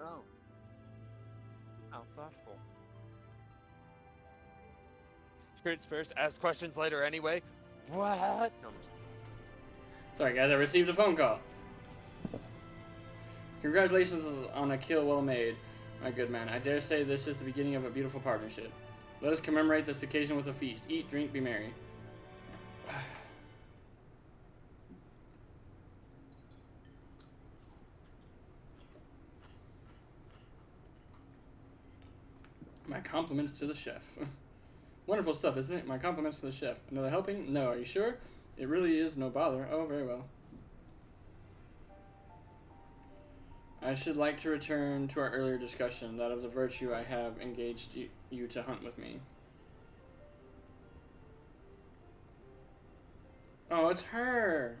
Oh. How thoughtful. Spirits first, ask questions later anyway. What? No, sorry guys, I received a phone call. Congratulations on a kill well made, my good man. I dare say this is the beginning of a beautiful partnership. Let us commemorate this occasion with a feast. Eat, drink, be merry. My compliments to the chef. Wonderful stuff, isn't it? My compliments to the chef. Another helping? No, are you sure? It really is no bother. Oh, very well. I should like to return to our earlier discussion, that of the virtue I have engaged you to hunt with me. Oh, it's her!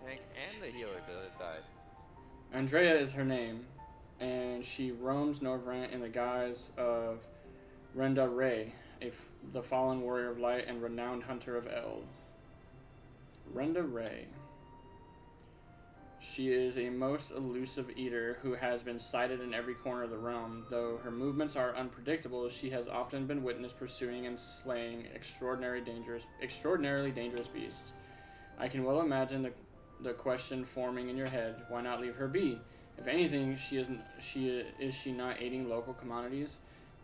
The tank and the healer died. Andrea is her name, and she roams Norvrant in the guise of Renda Ray, the fallen warrior of light and renowned hunter of Eld. Renda Ray. She is a most elusive eater who has been sighted in every corner of the realm. Though her movements are unpredictable, she has often been witnessed pursuing and slaying extraordinarily dangerous beasts. I can well imagine the question forming in your head, why not leave her be? If anything, is she not aiding local commodities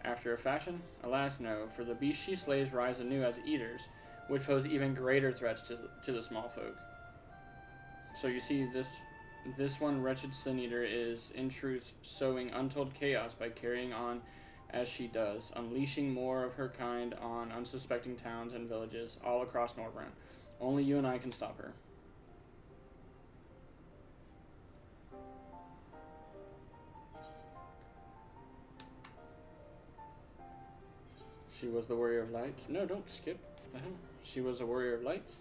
after a fashion? Alas, no, for the beasts she slays rise anew as eaters, which pose even greater threats to the small folk. So you see, this one wretched sin eater is, in truth, sowing untold chaos by carrying on as she does, unleashing more of her kind on unsuspecting towns and villages all across Norvrand. Only you and I can stop her. She was the warrior of light. No, don't skip. The hell? She was a warrior of light.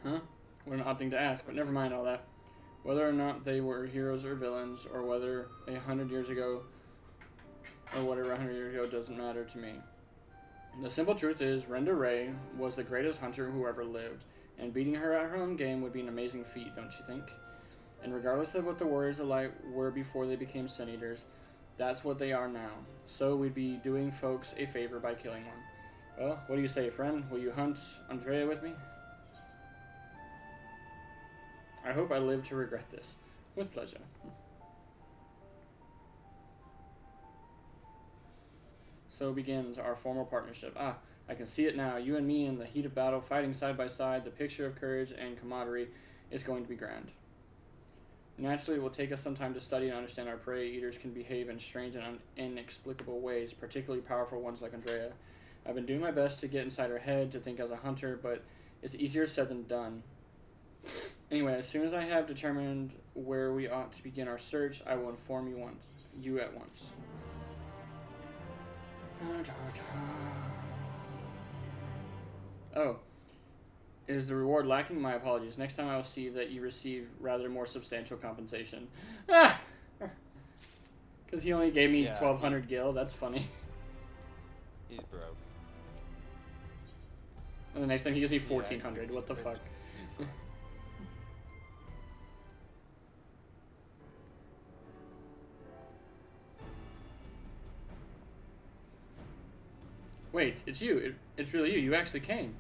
Huh? What an odd thing to ask, but never mind all that. Whether or not they were heroes or villains, or whether 100 years ago, or whatever 100 years ago, doesn't matter to me. The simple truth is, Renda Ray was the greatest hunter who ever lived, and beating her at her own game would be an amazing feat, don't you think? And regardless of what the warriors of light were before they became Sin Eaters, that's what they are now. So we'd be doing folks a favor by killing one. Well, what do you say, friend? Will you hunt Andrea with me? I hope I live to regret this. With pleasure. So begins our formal partnership. Ah, I can see it now. You and me in the heat of battle, fighting side by side. The picture of courage and camaraderie is going to be grand. Naturally, it will take us some time to study and understand our prey eaters can behave in strange and inexplicable ways, particularly powerful ones like Andrea. I've been doing my best to get inside her head, to think as a hunter, but it's easier said than done. Anyway, as soon as I have determined where we ought to begin our search, I will inform you at once. Oh. Is the reward lacking? My apologies. Next time I will see that you receive rather more substantial compensation. Ah! Because he only gave me 1,200 gil. That's funny. He's broke. And the next time he gives me 1,400. What the fuck? Wait, it's you. It's really you. You actually came.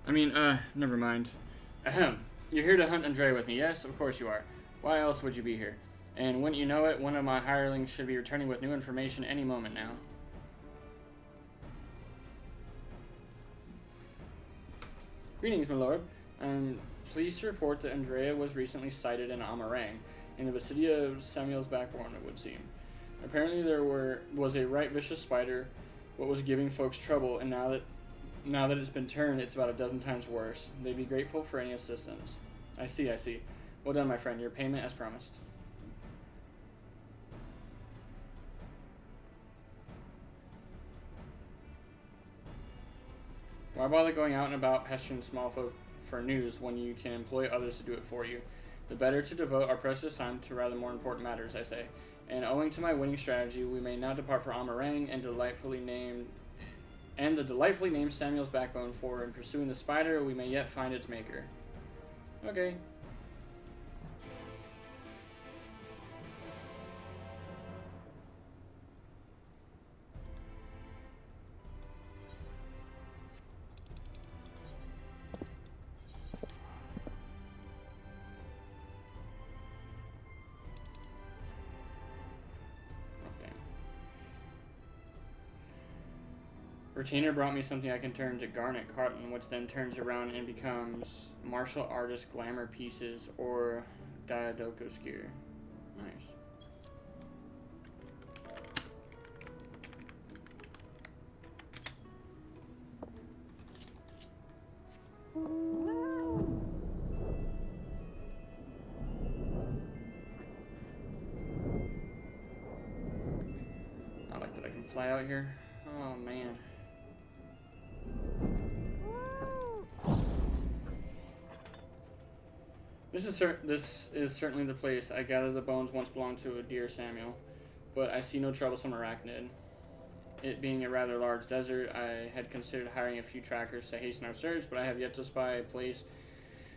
I mean, never mind. Ahem. You're here to hunt Andrea with me. Yes, of course you are. Why else would you be here? And wouldn't you know it, one of my hirelings should be returning with new information any moment now. Greetings, my lord. I'm pleased to report that Andrea was recently sighted in Amarang, in the vicinity of Samuel's Backbone, it would seem. Apparently there was a right vicious spider what was giving folks trouble, and now that it's been turned, it's about a dozen times worse. They'd be grateful for any assistance. I see. Well done, my friend. Your payment as promised. Why bother going out and about pestering small folk for news when you can employ others to do it for you? The better to devote our precious time to rather more important matters, I say. And owing to my winning strategy, we may now depart for Amarang and the delightfully named Samuel's Backbone, for in pursuing the spider, we may yet find its maker. Okay. Retainer brought me something I can turn to garnet cotton, which then turns around and becomes martial artist glamour pieces or diadocos gear. Nice. I like that I can fly out here. Oh man. This is certainly the place. I gather the bones once belonged to a dear Samuel, but I see no troublesome arachnid. It being a rather large desert, I had considered hiring a few trackers to hasten our search, but I have yet to spy a place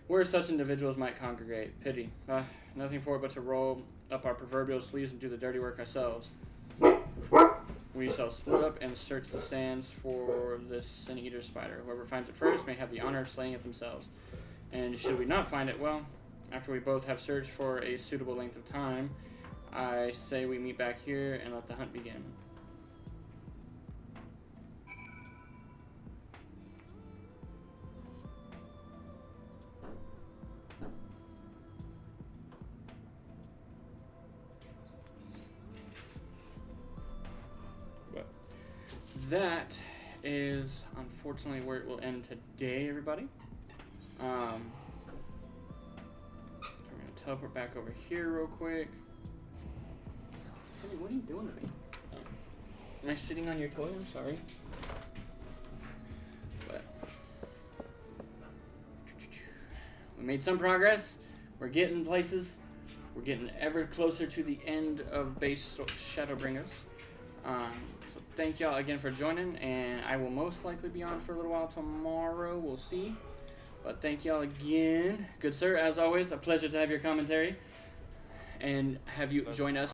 where such individuals might congregate. Pity. Nothing for it but to roll up our proverbial sleeves and do the dirty work ourselves. We shall split up and search the sands for this Sin Eater spider. Whoever finds it first may have the honor of slaying it themselves. And should we not find it, well, after we both have searched for a suitable length of time, I say we meet back here and let the hunt begin. that is unfortunately where it will end today, everybody. I'm gonna teleport back over here real quick. Hey, what are you doing to me? Am I sitting on your toy? I'm sorry. But we made some progress. We're getting places. We're getting ever closer to the end of base Shadowbringers. So thank y'all again for joining, and I will most likely be on for a little while tomorrow. We'll see. But thank y'all again. Good sir, as always, a pleasure to have your commentary and have you join us.